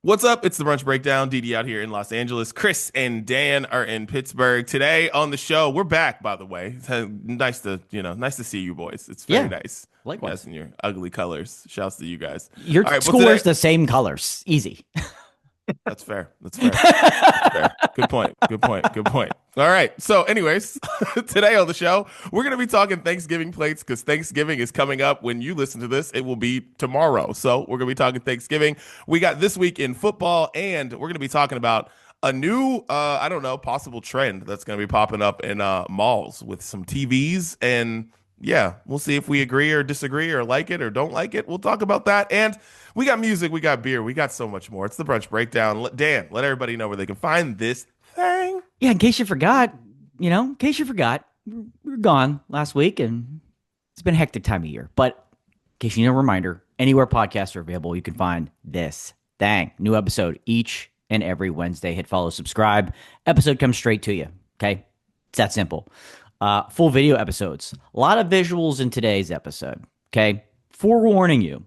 What's up? It's the Brunch Breakdown. Didi out here in Los Angeles. Chris and Dan are in Pittsburgh. Today on the show, we're back, by the way. Nice to see you boys. It's very Yeah, nice. You guys likewise. in your ugly colors. Shouts to you guys. Your All right, well school today wears the same colors. Easy. that's fair. That's fair. That's fair. Good point. Good point. Good point. All right. So, anyways, today on the show, we're going to be talking Thanksgiving plates because Thanksgiving is coming up. When you listen to this, it will be tomorrow. So, we're going to be talking Thanksgiving. We got this week in football, and we're going to be talking about a new, I don't know, possible trend that's going to be popping up in malls with some TVs. And yeah, we'll see if we agree or disagree or like it or don't like it. We'll talk about that. And we got music, we got beer, we got so much more. It's the Brunch Breakdown. Dan, let everybody know where they can find this thing. Yeah, in case you forgot, we were gone last week and it's been a hectic time of year. But in case you need a reminder, anywhere podcasts are available, you can find this thing. New episode each and every Wednesday. Hit follow, subscribe. Episode comes straight to you. Okay? It's that simple. Full video episodes. A lot of visuals in today's episode. Okay? Forewarning you.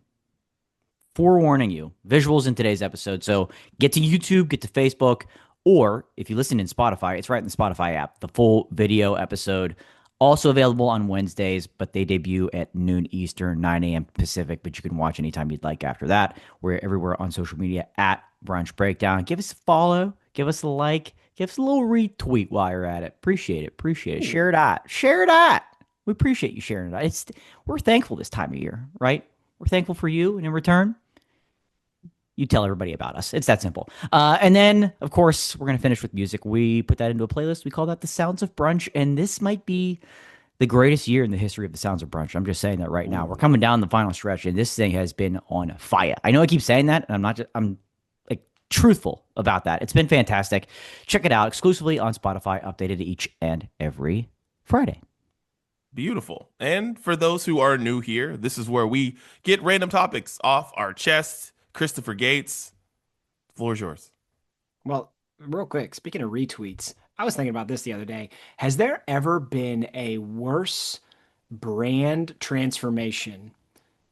Visuals in today's episode. So get to YouTube, get to Facebook, or if you listen in Spotify, it's right in the Spotify app. The full video episode also available on Wednesdays, but they debut at noon Eastern, 9 a.m. Pacific. But you can watch anytime you'd like after that. We're everywhere on social media at Brunch Breakdown. Give us a follow, give us a like, give us a little retweet while you're at it. Appreciate it. Share it. We appreciate you sharing it. We're thankful this time of year, right? We're thankful for you, and in return, you tell everybody about us. It's that simple. And then, of course, we're going to finish with music. We put that into a playlist. We call that the Sounds of Brunch. And this might be the greatest year in the history of the Sounds of Brunch. I'm just saying that right now. We're coming down the final stretch, and this thing has been on fire. I know I keep saying that, and I'm like truthful about that. It's been fantastic. Check it out exclusively on Spotify, updated each and every Friday. Beautiful. And for those who are new here, this is where we get random topics off our chest. Christopher Gates, the floor is yours. Well, real quick, speaking of retweets, I was thinking about this the other day. Has there ever been a worse brand transformation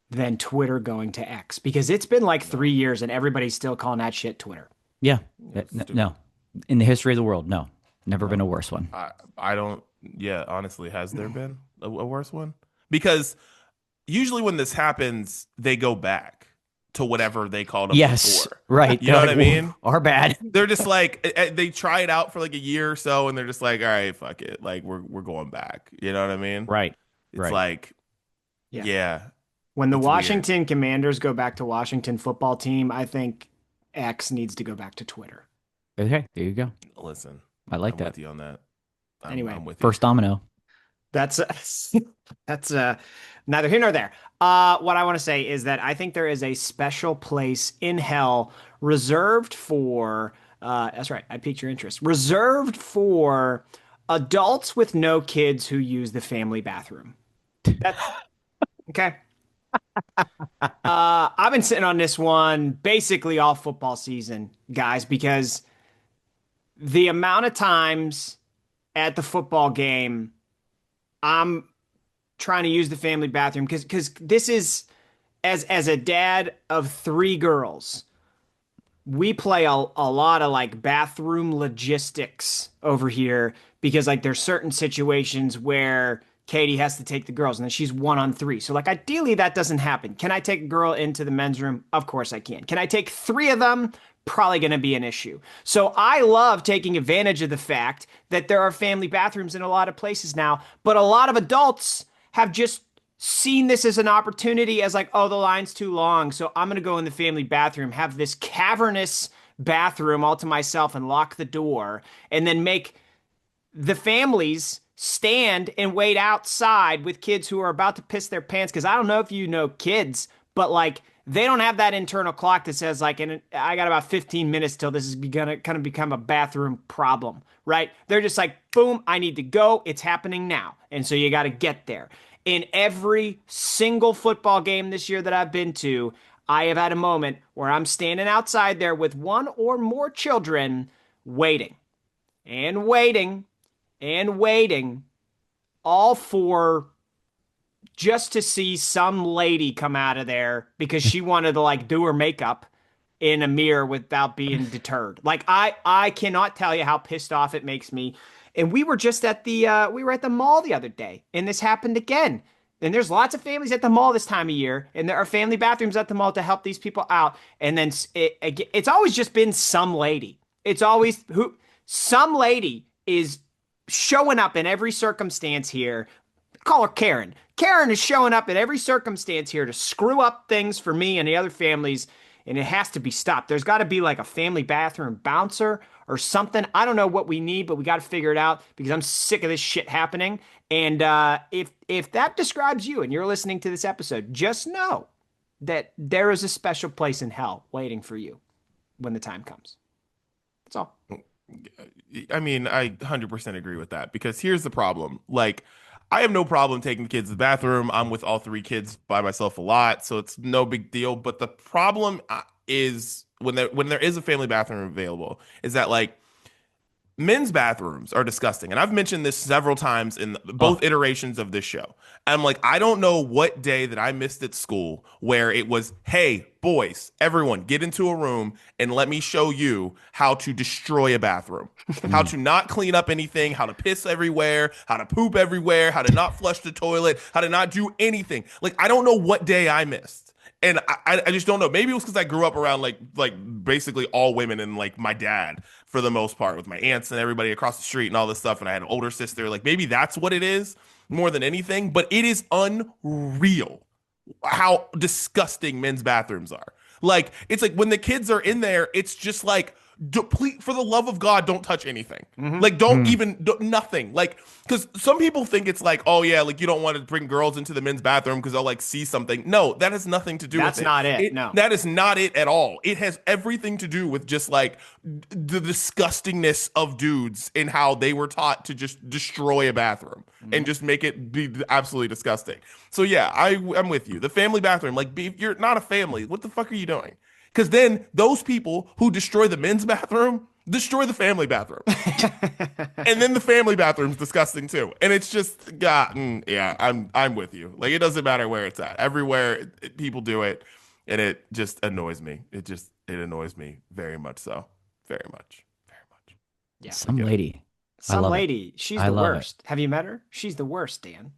than Twitter going to X? Because it's been like 3 years and everybody's still calling that shit Twitter. Yeah. No. In the history of the world, no. Never been a worse one. I don't, yeah, honestly, has there been a worse one? Because usually when this happens, they go back to whatever they called them before. Right. You know what I mean? Our bad. They're just like, they try it out for like a year or so, and they're just like, all right, fuck it. Like, we're going back. You know what I mean? Right. It's like, yeah. When the It's Washington Commanders go back to Washington football team, I think X needs to go back to Twitter. Okay, there you go. Listen, I like I'm that. with you on that. Anyway, I'm with you. First domino. That's neither here nor there. What I want to say is that I think there is a special place in hell reserved for, that's right, I piqued your interest, reserved for adults with no kids who use the family bathroom. That's okay. I've been sitting on this one basically all football season, guys, because the amount of times at the football game I'm trying to use the family bathroom because this is as a dad of 3 girls, we play a lot of like bathroom logistics over here because like there's certain situations where Katie has to take the girls and then she's 1-on-3. So like ideally that doesn't happen. Can I take a girl into the men's room? Of course I can. Can I take 3 of them? Probably going to be an issue. So I love taking advantage of the fact that there are family bathrooms in a lot of places now, but a lot of adults have just seen this as an opportunity as like, oh, the line's too long. So I'm going to go in the family bathroom, have this cavernous bathroom all to myself and lock the door and then make the families stand and wait outside with kids who are about to piss their pants. Cause I don't know if you know kids, but like, they don't have that internal clock that says like, I got about 15 minutes till this is gonna kind of become a bathroom problem, right? They're just like, boom, I need to go. It's happening now. And so you got to get there. In every single football game this year that I've been to, I have had a moment where I'm standing outside there with 1 or more children waiting and waiting and waiting, all for just to see some lady come out of there because she wanted to like do her makeup in a mirror without being deterred. Like I cannot tell you how pissed off it makes me. And we were just at the mall the other day, and this happened again. And there's lots of families at the mall this time of year, and there are family bathrooms at the mall to help these people out. And then it's always just been some lady. It's always some lady is showing up in every circumstance here. Call her Karen. Karen is showing up in every circumstance here to screw up things for me and the other families, and it has to be stopped. There's got to be like a family bathroom bouncer or something. I don't know what we need, but we got to figure it out because I'm sick of this shit happening. And if that describes you and you're listening to this episode, just know that there is a special place in hell waiting for you when the time comes. That's all. I mean, I 100% agree with that because here's the problem. Like, I have no problem taking the kids to the bathroom. I'm with all 3 kids by myself a lot, so it's no big deal. But the problem is when there is a family bathroom available is that, like, men's bathrooms are disgusting. And I've mentioned this several times in both iterations of this show. I'm like, I don't know what day that I missed at school where it was, hey, boys, everyone get into a room and let me show you how to destroy a bathroom, how to not clean up anything, how to piss everywhere, how to poop everywhere, how to not flush the toilet, how to not do anything. Like, I don't know what day I missed. And I just don't know. Maybe it was because I grew up around like basically all women and like my dad for the most part with my aunts and everybody across the street and all this stuff. And I had an older sister. Like maybe that's what it is more than anything. But it is unreal how disgusting men's bathrooms are. Like it's like when the kids are in there, it's just like, please, for the love of God, don't touch anything. Like don't even nothing. Like because some people think it's like, oh yeah, like you don't want to bring girls into the men's bathroom because they'll like see something. No, that has nothing to do with it. That's not it. No, that is not it at all. It has everything to do with just like the disgustingness of dudes and how they were taught to just destroy a bathroom and just make it be absolutely disgusting. So yeah, I'm with you. The family bathroom, like if you're not a family, what the fuck are you doing? Because then those people who destroy the men's bathroom destroy the family bathroom. And then the family bathroom's disgusting too. And it's just, yeah, I'm with you. Like, it doesn't matter where it's at. Everywhere people do it. And it just annoys me. It annoys me very much so. Very much. Very much. Yeah. Some lady. She's the worst. Have you met her? She's the worst, Dan.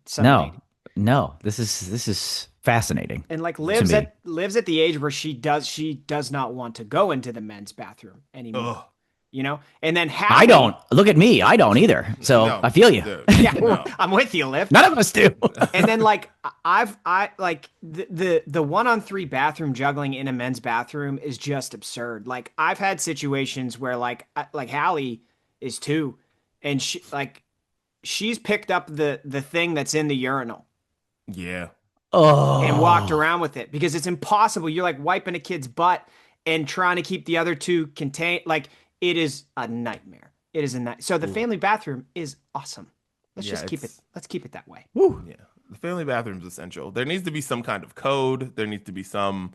No. This is fascinating. And like lives at the age where she does not want to go into the men's bathroom anymore. Ugh. You know, and then I don't look at me. I don't either. So no, I feel you. Dude, yeah, no. I'm with you, Liv. None of us do. And then like I like the 1-on-3 bathroom juggling in a men's bathroom is just absurd. Like I've had situations where like Hallie is 2, and she's picked up the thing that's in the urinal. Yeah. Oh. And walked around with it because it's impossible. You're like wiping a kid's butt and trying to keep the other 2 contained. Like it is a nightmare. It is a night. So the family bathroom is awesome. Let's keep it that way. Woo. Yeah. The family bathroom is essential. There needs to be some kind of code. There needs to be some,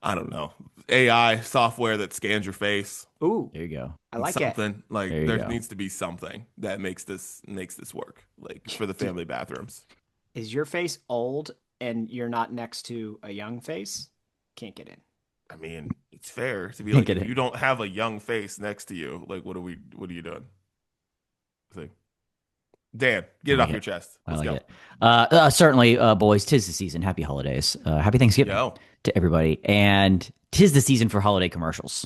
I don't know, AI software that scans your face. Ooh. There you go. I like something. Like there needs to be something that makes this work. Like for the family bathrooms. Is your face old and you're not next to a young face? Can't get in. I mean, it's fair to be like, if you don't have a young face next to you, like, what are you doing? See? Dan, get it off your chest. Let's go. It. Certainly, boys, 'tis the season. Happy holidays. Happy Thanksgiving to everybody. And 'tis the season for holiday commercials.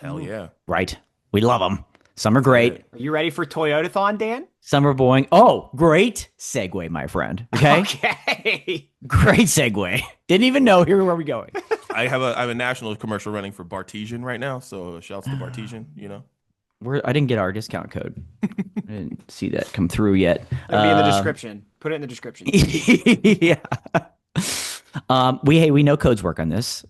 Hell yeah. Right. We love them. Some are great. Are you ready for Toyotathon, Dan? Some are boring. Oh, great segue, my friend. Okay. Okay. Great segue. Didn't even know. Here, where are we going? I have a national commercial running for Bartesian right now. So shouts to Bartesian, you know. I didn't get our discount code. I didn't see that come through yet. It'll be in the description. Put it in the description. Yeah. We know codes work on this.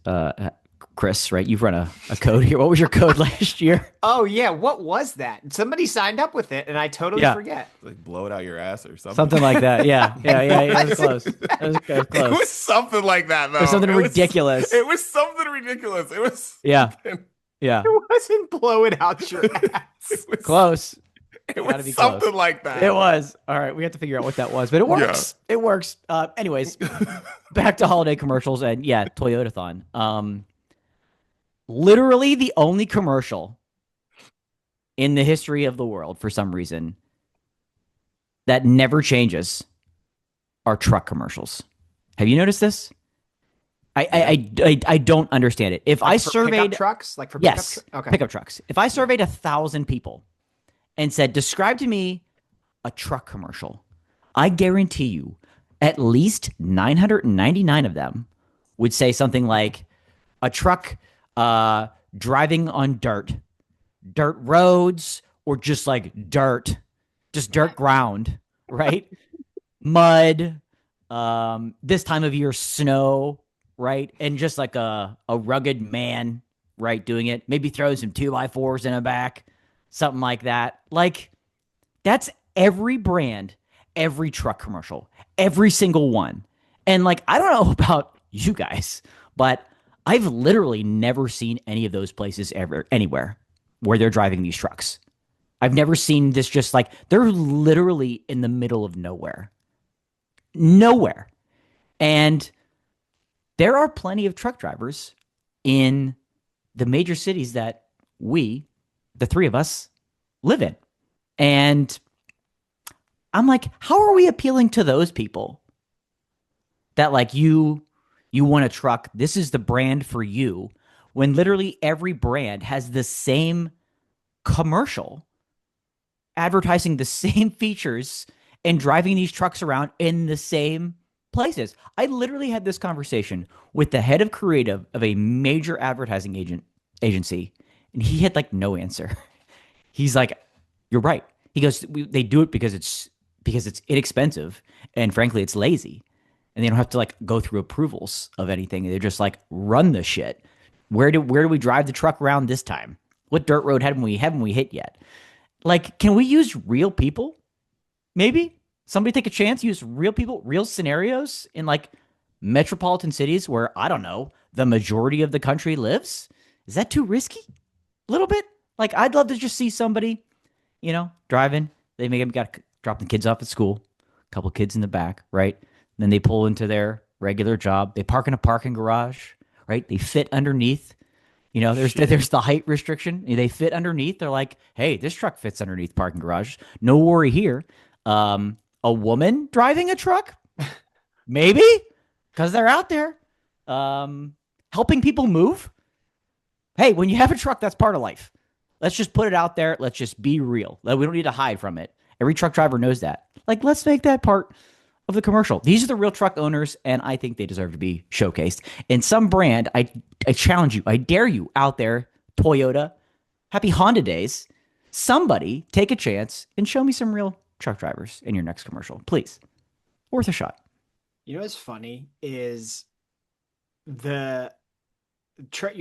Chris, right? You've run a code here. What was your code last year? Oh yeah, what was that? Somebody signed up with it, and I totally forget. Like blow it out your ass or something. Something like that. Yeah. It was close. It was close. It was something like that, though. It was something ridiculous. It was something ridiculous. It was. Yeah. It wasn't blow it out your ass. It was close. It was something like that. It was. All right, we have to figure out what that was, but it works. Yeah. It works. Anyways, back to holiday commercials and Toyotathon. literally the only commercial in the history of the world, for some reason, that never changes are truck commercials. Have you noticed this? I don't understand it. If Like I for surveyed pickup trucks, like for yes, okay. pickup trucks. If I surveyed 1,000 people and said, describe to me a truck commercial, I guarantee you at least 999 of them would say something like a truck driving on dirt roads, or just like just dirt ground, right? Mud, this time of year, snow, right? And just like a rugged man, right, doing it. Maybe throw some 2x4s in the back, something like that. Like, that's every brand, every truck commercial, every single one. And like, I don't know about you guys, but I've literally never seen any of those places ever anywhere where they're driving these trucks. I've never seen this, just like they're literally in the middle of nowhere. Nowhere. And there are plenty of truck drivers in the major cities that we, the three of us, live in. And I'm like, how are we appealing to those people that like you want a truck, this is the brand for you, when literally every brand has the same commercial advertising the same features and driving these trucks around in the same places. I literally had this conversation with the head of creative of a major advertising agency, and he had like no answer. He's like, you're right. He goes, they do it because it's inexpensive, and frankly, it's lazy. And they don't have to like go through approvals of anything. They're just like, run the shit. Where do we drive the truck around this time? What dirt road haven't we hit yet? Like, can we use real people? Maybe somebody take a chance, use real people, real scenarios in like metropolitan cities where, I don't know, the majority of the country lives. Is that too risky? A little bit. Like, I'd love to just see somebody, driving. They maybe got dropping the kids off at school, a couple kids in the back, right? Then they pull into their regular job. They park in a parking garage, right? They fit underneath. There's the height restriction. They fit underneath. They're like, hey, this truck fits underneath parking garage. No worry here. A woman driving a truck? Maybe, because they're out there helping people move. Hey, when you have a truck, that's part of life. Let's just put it out there. Let's just be real. We don't need to hide from it. Every truck driver knows that. Like, let's make that part of the commercial. These are the real truck owners, and I think they deserve to be showcased. In some brand, I challenge you, I dare you out there, Toyota, happy Honda days, somebody take a chance and show me some real truck drivers in your next commercial, please. Worth a shot. You know what's funny is you're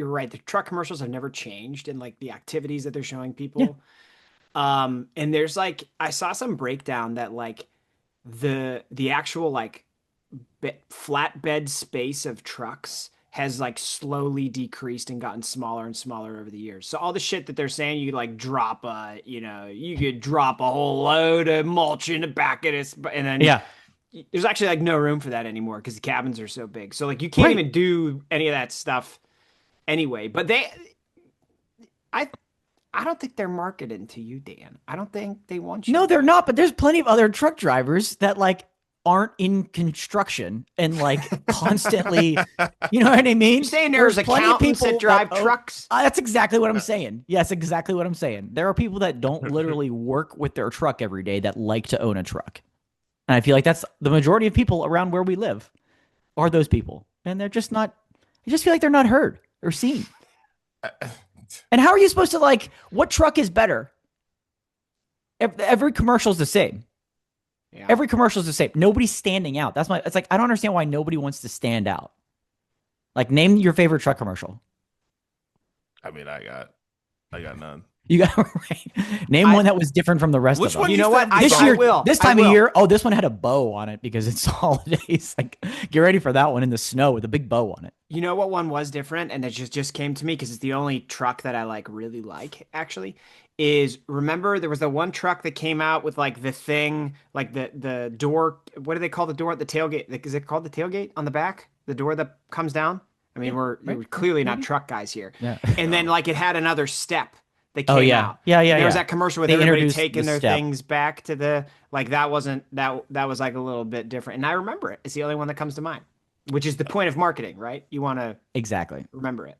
right. The truck commercials have never changed in like the activities that they're showing people. Yeah. And there's like, I saw some breakdown that like the actual like flatbed space of trucks has like slowly decreased and gotten smaller and smaller over the years. So all the shit that they're saying, you could like drop you could drop a whole load of mulch in the back of this, and then there's actually like no room for that anymore because the cabins are so big. So like you can't even do any of that stuff anyway. But I don't think they're marketing to you, Dan. I don't think they want you. No, they're not. But there's plenty of other truck drivers that like aren't in construction and like constantly, you know what I mean? You're saying there's accountants that drive trucks? That's exactly what I'm saying. Yes, exactly what I'm saying. There are people that don't literally work with their truck every day that like to own a truck. And I feel like that's the majority of people around where we live are those people. And they're just not, I just feel like they're not heard or seen. And how are you supposed to like, what truck is better? Every commercial is the same. Yeah. Every commercial is the same. Nobody's standing out. It's like, I don't understand why nobody wants to stand out. Like, name your favorite truck commercial. I mean, I got none. You got right. Name one that was different from the rest of them. One? You know what? This time of year, this one had a bow on it because it's holidays. Like, get ready for that one in the snow with a big bow on it. You know what one was different, and it just came to me because it's the only truck that I like really like. Actually, is remember there was the one truck that came out with like the thing, like the door. What do they call the door at the tailgate? Is it called the tailgate on the back? The door that comes down. I mean, we're clearly not truck guys here. Yeah. And then like it had another step that Oh, came yeah. out. Yeah, yeah, There was yeah. that commercial with They everybody introduced taking the their step. things back to the like that wasn't that was like a little bit different. And I remember it. It's the only one that comes to mind, which is the point of marketing, right? You want to Exactly. remember it.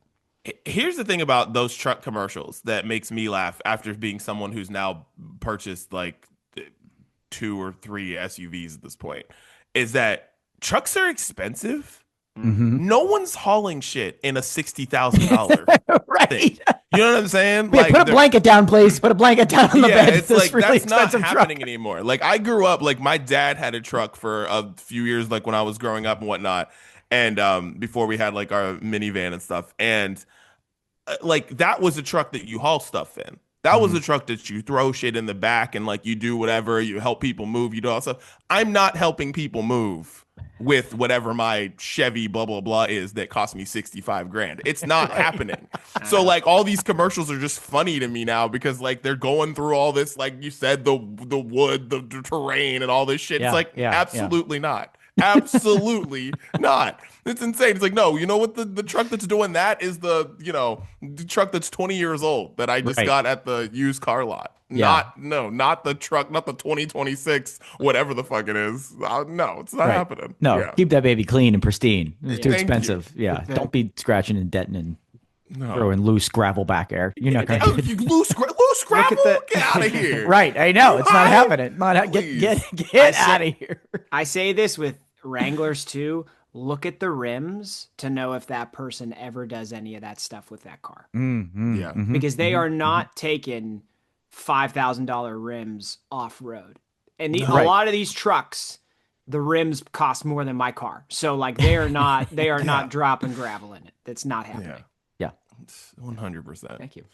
Here's the thing about those truck commercials that makes me laugh after being someone who's now purchased like 2 or 3 SUVs at this point is that trucks are expensive. Mm-hmm. No one's hauling shit in a $60,000 Right. thing. You know what I'm saying? Wait, put a blanket down, please. Put a blanket down on the bed. It's This like really that's not expensive happening truck. anymore. Like I grew up, like my dad had a truck for a few years, like when I was growing up and whatnot, and before we had like our minivan and stuff, and like that was a truck that you haul stuff in. That was a truck that you throw shit in the back and like you do whatever, you help people move, you do all that stuff. I'm not helping people move with whatever my Chevy blah blah blah is that cost me 65 grand. It's not happening. So like all these commercials are just funny to me now because like they're going through all this, like you said, the wood, the terrain and all this shit. It's like absolutely not. Absolutely not. It's insane. It's like, no, you know what? The truck that's doing that is the truck that's 20 years old that I just got at the used car lot. Yeah. Not the truck, not the 2026, whatever the fuck it is. No, it's not happening. No, Yeah. keep that baby clean and pristine. It's too Thank expensive. Yeah. Don't be scratching and denting and No. throwing loose gravel back air. You're not going to Oh, you loose gravel? Get out of here. Right. I know. It's not happening. Please. Get out of here. I say this with Wranglers too. Look at the rims to know if that person ever does any of that stuff with that car. Yeah. Because they are not taking $5,000 rims off road. And a lot of these trucks, the rims cost more than my car. So like they are not not dropping gravel in it. That's not happening. Yeah. 100%. Thank you.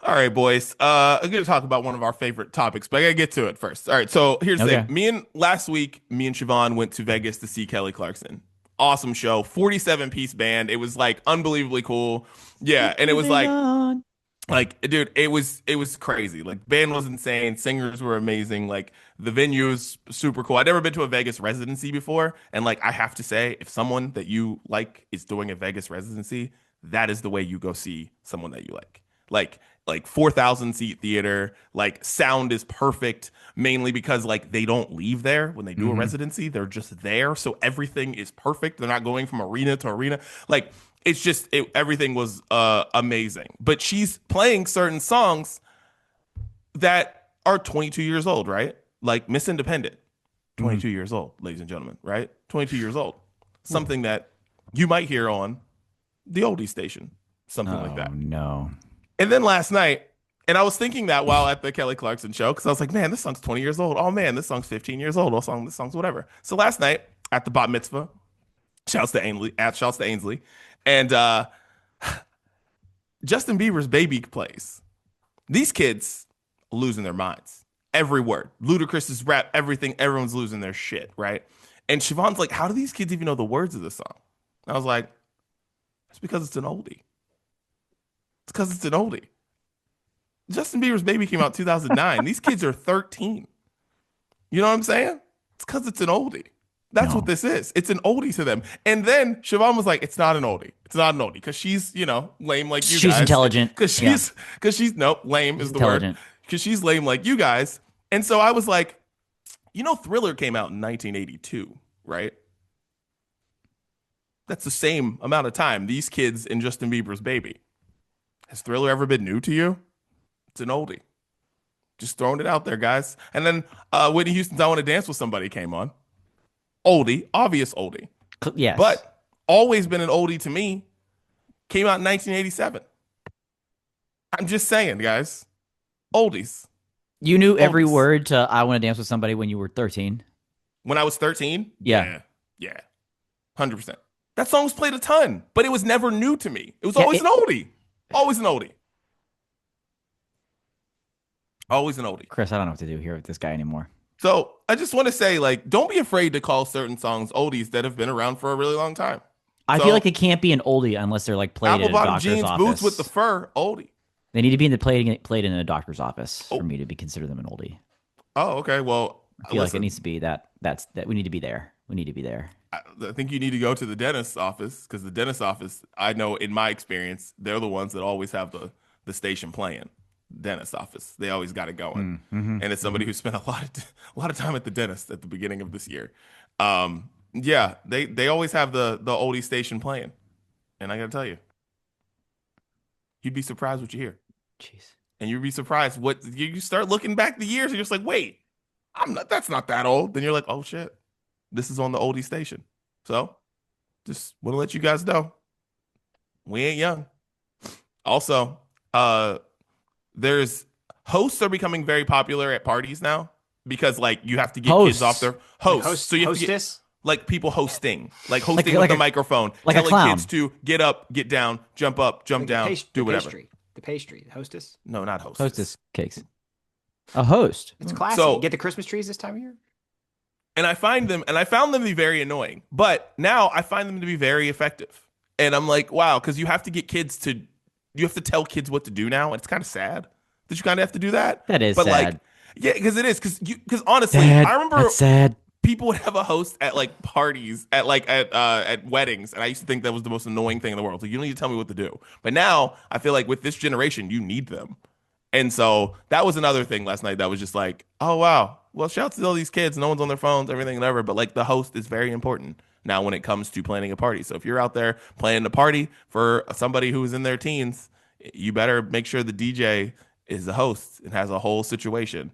All right, boys. I'm going to talk about one of our favorite topics, but I got to get to it first. All right, so here's the thing. Last week, me and Siobhan went to Vegas to see Kelly Clarkson. Awesome show. 47-piece band. It was like unbelievably cool. Yeah, and it was like, dude, it was crazy. Like, band was insane. Singers were amazing. Like, the venue was super cool. I'd never been to a Vegas residency before, and like, I have to say, if someone that you like is doing a Vegas residency, that is the way you go see someone that you like. Like 4,000 seat theater, like sound is perfect, mainly because like they don't leave there when they do a residency. They're just there. So everything is perfect. They're not going from arena to arena. Like it's just, everything was amazing. But she's playing certain songs that are 22 years old, right? Like Miss Independent, 22 years old, ladies and gentlemen, right? 22 years old. Something that you might hear on the Oldie station, something like that. No. And then last night, and I was thinking that while at the Kelly Clarkson show, because I was like, man, this song's 20 years old. Oh, man, this song's 15 years old. This song's whatever. So last night at the bat mitzvah, shouts to Ainsley, and Justin Bieber's Baby plays. These kids losing their minds. Every word. Ludacris's rap, everything. Everyone's losing their shit, right? And Siobhan's like, how do these kids even know the words of this song? I was like, it's because it's an oldie. It's because it's an oldie. Justin Bieber's Baby came out 2009. These kids are 13. You know what I'm saying? It's because it's an oldie. That's what this is. It's an oldie to them. And then Siobhan was like, it's not an oldie. It's not an oldie. Because she's, lame like you guys. She's intelligent. Because lame is the intelligent. word. Because she's lame like you guys. And so I was like, Thriller came out in 1982, right? That's the same amount of time. These kids and Justin Bieber's Baby. Has Thriller ever been new to you? It's an oldie. Just throwing it out there, guys. And then Whitney Houston's I Want to Dance with Somebody came on. Oldie, obvious oldie. Yes. But always been an oldie to me. Came out in 1987. I'm just saying, guys. Oldies. You knew every word to I Want to Dance with Somebody when you were 13? When I was 13? Yeah. 100%. That song was played a ton, but it was never new to me. It was always an oldie. Always an oldie. Always an oldie. Chris, I don't know what to do here with this guy anymore. So I just want to say, like, don't be afraid to call certain songs oldies that have been around for a really long time. I feel like it can't be an oldie unless they're like played in a Apple-bottom doctor's jeans, office. boots with the fur, oldie. They need to be played in a doctor's office for me to consider them an oldie. Oh, okay. Well, I feel like it needs to be that we need to be there. We need to be there. I think you need to go to the dentist's office, because the dentist's office, I know in my experience, they're the ones that always have the station playing. Dentist's office, they always got it going, and it's somebody who spent a lot of time at the dentist at the beginning of this year. Yeah, they always have the oldie station playing, and I gotta tell you, you'd be surprised what you hear. Jeez. And you'd be surprised what you start looking back the years, and you're just like, wait, that's not that old. Then you're like, oh shit, this is on the oldie station. So just want to let you guys know, we ain't young. Also, there's hosts are becoming very popular at parties now, because like you have to get kids off their hosts. So you have to get like people hosting with the microphone, like telling kids to get up, get down, jump up, jump down, do whatever. The hostess. No, not hostess. Hostess cakes. A host. It's classy. So, get the Christmas trees this time of year. And I found them to be very annoying, but now I find them to be very effective. And I'm like, wow, because you have to get kids to, you have to tell kids what to do now. And it's kind of sad that you kind of have to do that. That is but sad. Like, yeah, because it is. Because honestly, Dad, I remember that's sad. People would have a host at like parties, at weddings, and I used to think that was the most annoying thing in the world. So you don't need to tell me what to do. But now I feel like with this generation, you need them. And so that was another thing last night that was just like, oh wow, well, shout out to all these kids. No one's on their phones, everything and ever. But like the host is very important now when it comes to planning a party. So if you're out there planning a party for somebody who is in their teens, you better make sure the DJ is the host and has a whole situation,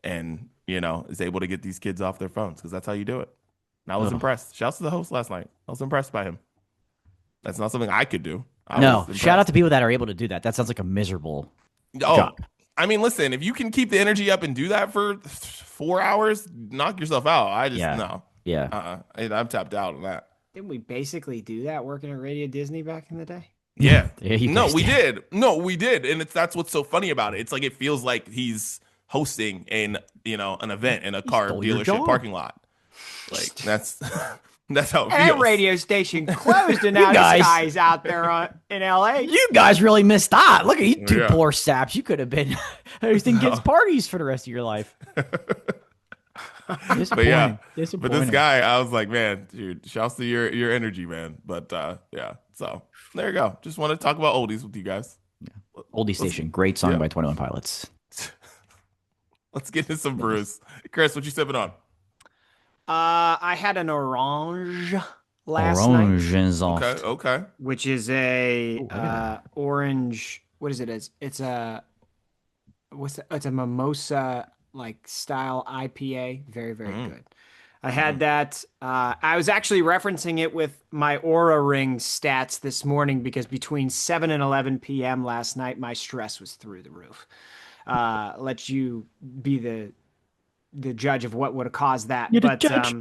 and is able to get these kids off their phones, because that's how you do it. And I was impressed. Shouts to the host last night. I was impressed by him. That's not something I could do. Shout out to people that are able to do that. That sounds like a miserable job. I mean, listen, if you can keep the energy up and do that for 4 hours, knock yourself out. No. Yeah. I'm tapped out on that. Didn't we basically do that working at Radio Disney back in the day? Yeah. We did. No, we did. And that's what's so funny about it. It's like it feels like he's hosting an event in a car dealership parking lot. Like that's how it feels. That radio station closed, and now this guy's out there in LA. You guys really missed out. Look at you two poor saps. You could have been hosting kids' parties for the rest of your life. But this guy, I was like, man, dude, shouts to your energy, man. But yeah, so there you go. Just want to talk about oldies with you guys. Yeah. Oldie Station, great song by 21 Pilots. Let's get into some brews. Chris, what you sipping on? I had an orange last night. Okay. Which is a orange. What is it? It's a mimosa like style IPA. Very, very good. I had that. I was actually referencing it with my Aura Ring stats this morning, because between 7 and 11 p.m. last night, my stress was through the roof. Let you be the judge of what would have caused that. You're the judge.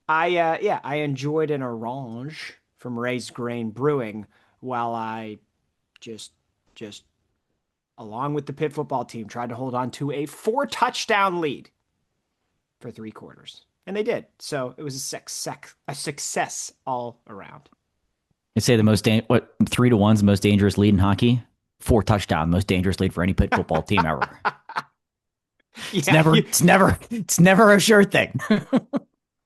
I enjoyed an orange from Raised Grain Brewing while I just along with the Pitt football team tried to hold on to a 4-touchdown lead for 3 quarters. And they did. So it was a success all around. They say the most 3-1's the most dangerous lead in hockey. 4 touchdown, most dangerous lead for any Pitt football team ever. It's never a sure thing.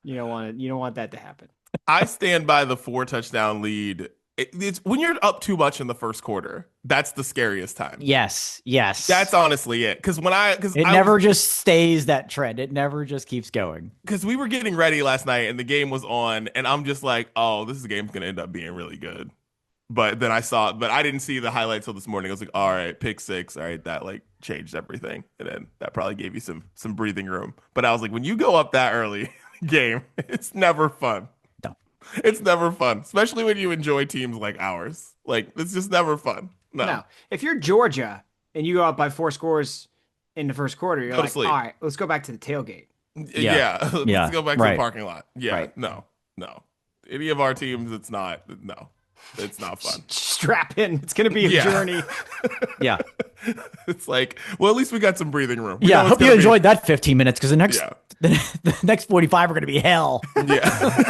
You don't want that to happen. I stand by the 4-touchdown lead. It's when you're up too much in the first quarter. That's the scariest time. Yes. That's honestly it. Because it never just stays that trend. It never just keeps going. Because we were getting ready last night and the game was on, and I'm just like, oh, this game's gonna end up being really good. But then I didn't see the highlights till this morning. I was like, all right, pick 6. All right, that like changed everything. And then that probably gave you some breathing room. But I was like, when you go up that early game, it's never fun. No. It's never fun, especially when you enjoy teams like ours. Like, it's just never fun. No. If you're Georgia and you go up by 4 scores in the first quarter, you're like, all right, let's go back to the tailgate. Yeah. Let's go back to the parking lot. Yeah. Right. No. Any of our teams, it's not. No. It's not fun. Strap in. It's going to be a journey. Yeah. It's like, well, at least we got some breathing room. I hope you enjoyed that 15 minutes, because the next 45 are going to be hell. Yeah.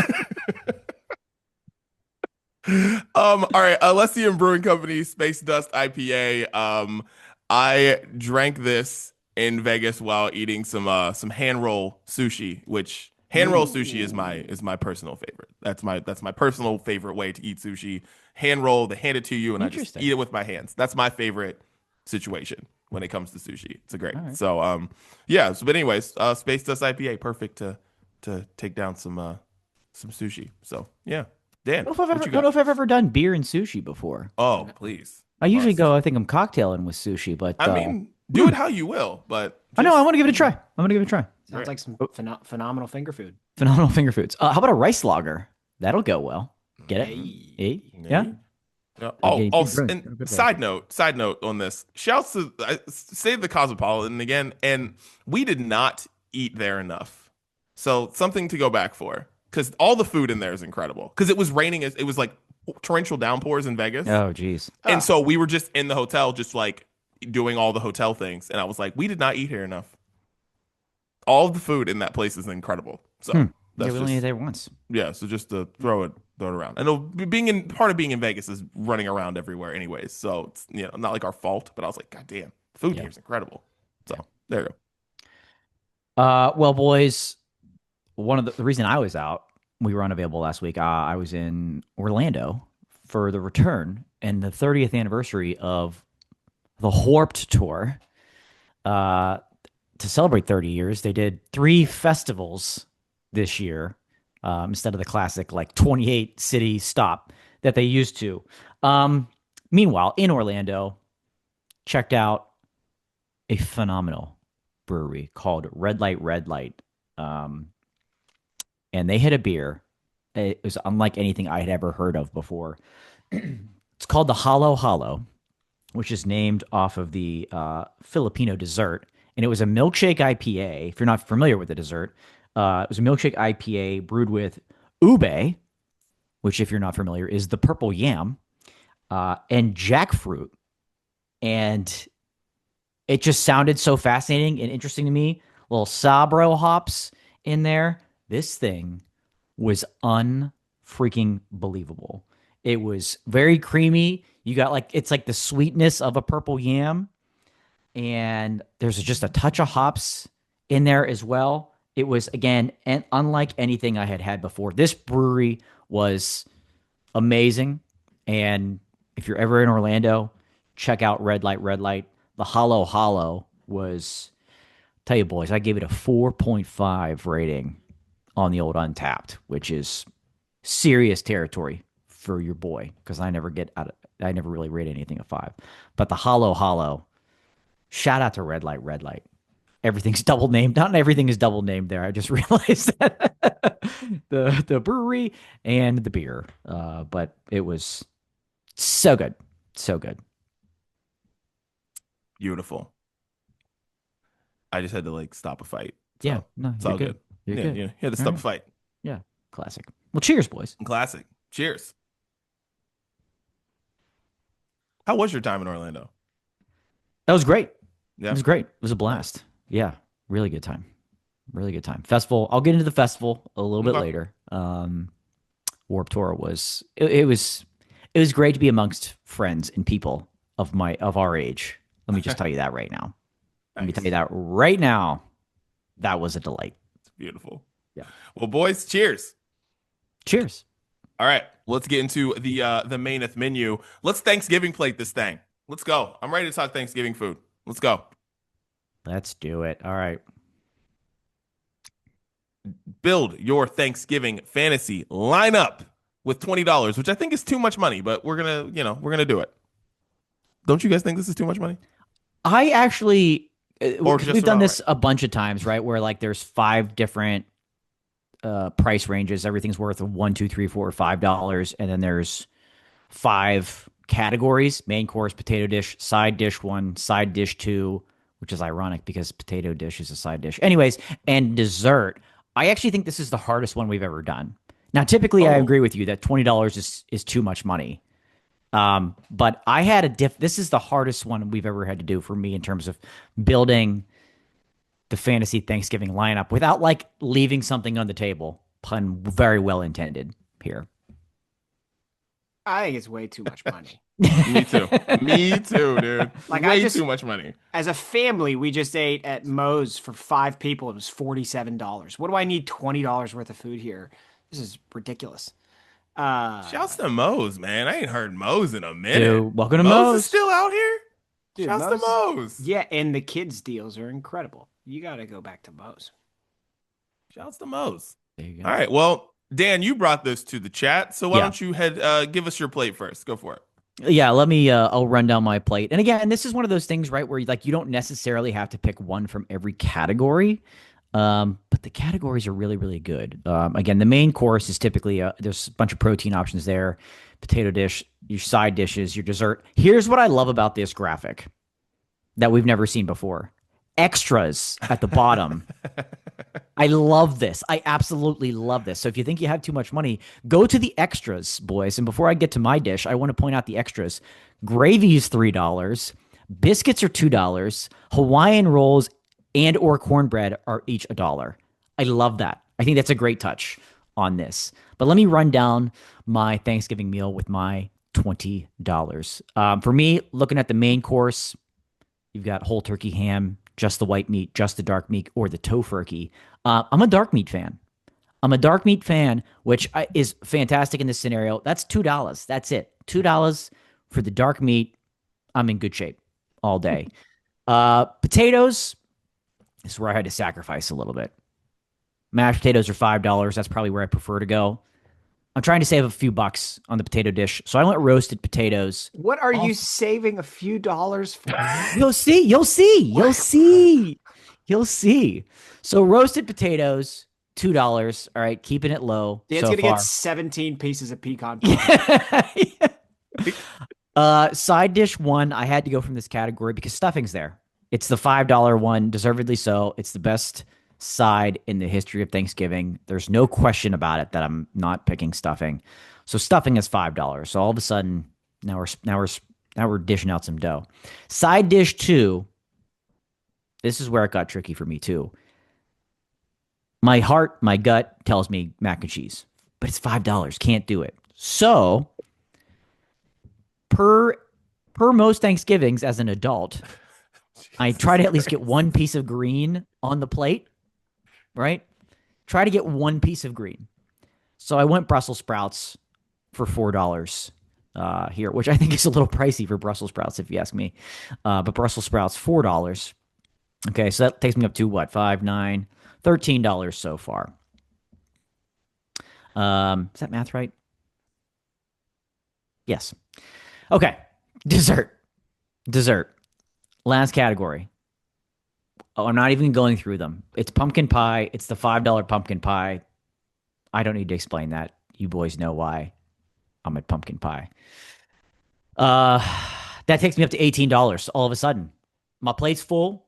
All right. Alessian Brewing Company Space Dust IPA. I drank this in Vegas while eating some hand roll sushi, which Hand roll sushi is my personal favorite. That's my personal favorite way to eat sushi. Hand roll, they hand it to you, and I just eat it with my hands. That's my favorite situation when it comes to sushi. It's a great. Right. So yeah. So, but anyways, Space Dust IPA, perfect to take down some sushi. So yeah, Dan. I don't know if I've ever done beer and sushi before. Oh please. I usually go. I think I'm cocktailing with sushi, but I mean, do it how you will. But I know I want to give it a try. Sounds like some phenomenal finger food. Phenomenal finger foods. How about a rice lager? That'll go well. Get it? Hey. Yeah. And side note on this. Shouts to Save the Cosmopolitan again, and we did not eat there enough. So something to go back for, because all the food in there is incredible. Because it was raining, it was like torrential downpours in Vegas. Oh, geez. And so we were just in the hotel, just like doing all the hotel things, and I was like, we did not eat here enough. All of the food in that place is incredible. So we only ate there once. Yeah, so just to throw it around. I know part of being in Vegas is running around everywhere anyways. So it's not like our fault, but I was like, God damn, the food here is incredible. So there you go. Well, boys, one of the reason I was out, we were unavailable last week. I was in Orlando for the return and the 30th anniversary of the Warped Tour. To celebrate 30 years, they did 3 festivals this year instead of the classic like 28 city stop that they used to. Meanwhile, in Orlando, checked out a phenomenal brewery called Red Light. And they had a beer. It was unlike anything I had ever heard of before. It's called the Halo, which is named off of the Filipino dessert. And it was a milkshake IPA. If you're not familiar with the dessert, it was a milkshake IPA brewed with ube, which, if you're not familiar, is the purple yam, and jackfruit. And it just sounded so fascinating and interesting to me. Little Sabro hops in there. This thing was unfreaking believable. It was very creamy. You got it's like the sweetness of a purple yam. And there's just a touch of hops in there as well. It was, again, unlike anything I had before. This brewery was amazing. And if you're ever in Orlando, check out Red Light. The Halo was, tell you boys, I gave it a 4.5 rating on the old Untapped, which is serious territory for your boy, because I never really rate anything a 5. But the Halo, shout out to Red Light. Everything's double named. Not everything is double named there. I just realized that the brewery and the beer. But it was so good. So good. Beautiful. I just had to stop a fight. So yeah. No, it's all good. You're good. You had to stop a fight. Yeah. Classic. Well, cheers, boys. Classic. Cheers. How was your time in Orlando? That was great. Yeah. It was great. It was a blast. Yeah. Really good time. Festival. I'll get into the festival a little bit later. Warped Tour was it was great to be amongst friends and people of our age. Let me just tell you that right now. Nice. Let me tell you that right now. That was a delight. It's beautiful. Yeah. Well, boys, cheers. Cheers. All right. Let's get into the maineth menu. Let's Thanksgiving plate this thing. Let's go. I'm ready to talk Thanksgiving food. Let's go. Let's do it. All right. Build your Thanksgiving fantasy lineup with $20, which I think is too much money, but we're going to do it. Don't you guys think this is too much money? I actually, we've done this right. a bunch of times, right? Where there's 5 different price ranges. Everything's worth $1, $2, $3, $4, $5. And then there's 5 categories: main course, potato dish, side dish 1, side dish 2, which is ironic because potato dish is a side dish. Anyways, and dessert. I actually think this is the hardest one we've ever done. Now, typically, I agree with you that $20 is too much money. But I had this is the hardest one we've ever had to do for me in terms of building the fantasy Thanksgiving lineup without leaving something on the table. Pun very well intended here. I think it's way too much money. Me too. Me too, dude. Like, Way too much money. As a family, we just ate at Moe's for 5 people. It was $47. What do I need $20 worth of food here? This is ridiculous. Shouts to Moe's, man. I ain't heard Moe's in a minute. Dude, welcome to Moe's Moe's. is still out here? Dude, Shouts to Moe's. Yeah, and the kids' deals are incredible. You got to go back to Moe's. Shouts to Moe's. There you go. All right. Well, Dan, you brought this to the chat, so why Yeah. don't you give us your plate first? Go for it. Yeah, let me I'll run down my plate. And again, this is one of those things, right, where you don't necessarily have to pick one from every category. But the categories are really, really good. Again, the main course is typically there's a bunch of protein options there, potato dish, your side dishes, your dessert. Here's what I love about this graphic that we've never seen before. Extras at the bottom. I love this. I absolutely love this. So if you think you have too much money, go to the extras, boys. And before I get to my dish, I want to point out the extras. Gravy is $3. Biscuits are $2. Hawaiian rolls and or cornbread are each $1. I love that. I think that's a great touch on this. But let me run down my Thanksgiving meal with my $20. For me, looking at the main course, you've got whole turkey ham, just the white meat, just the dark meat, or the tofurkey. I'm a dark meat fan. Which is fantastic in this scenario. That's $2. That's it. $2 for the dark meat. I'm in good shape all day. Potatoes, this is where I had to sacrifice a little bit. Mashed potatoes are $5. That's probably where I prefer to go. I'm trying to save a few bucks on the potato dish, so I went roasted potatoes. What are you saving a few dollars for? You'll see. So roasted potatoes, $2. All right, keeping it low. Dan's so gonna far. get 17 pieces of pecan pie. Side dish one, I had to go from this category because stuffing's there. It's the $5 one, deservedly so. It's the best side in the history of Thanksgiving. There's no question about it that I'm not picking stuffing. So stuffing is $5. So all of a sudden, now we're dishing out some dough. Side dish two, this is where it got tricky for me too. My heart, my gut tells me mac and cheese, but it's $5. Can't do it. So per most Thanksgivings as an adult, I try to at least get one piece of green on the plate, right? Try to get one piece of green. So I went Brussels sprouts for $4 here, which I think is a little pricey for Brussels sprouts, if you ask me. But Brussels sprouts, $4. Okay, so that takes me up to what? $5, $9, $13 so far. Is that math right? Yes. Okay, dessert. Last category. Oh, I'm not even going through them. It's pumpkin pie. It's the $5 pumpkin pie. I don't need to explain that. You boys know why I'm at pumpkin pie. That takes me up to $18 all of a sudden. My plate's full.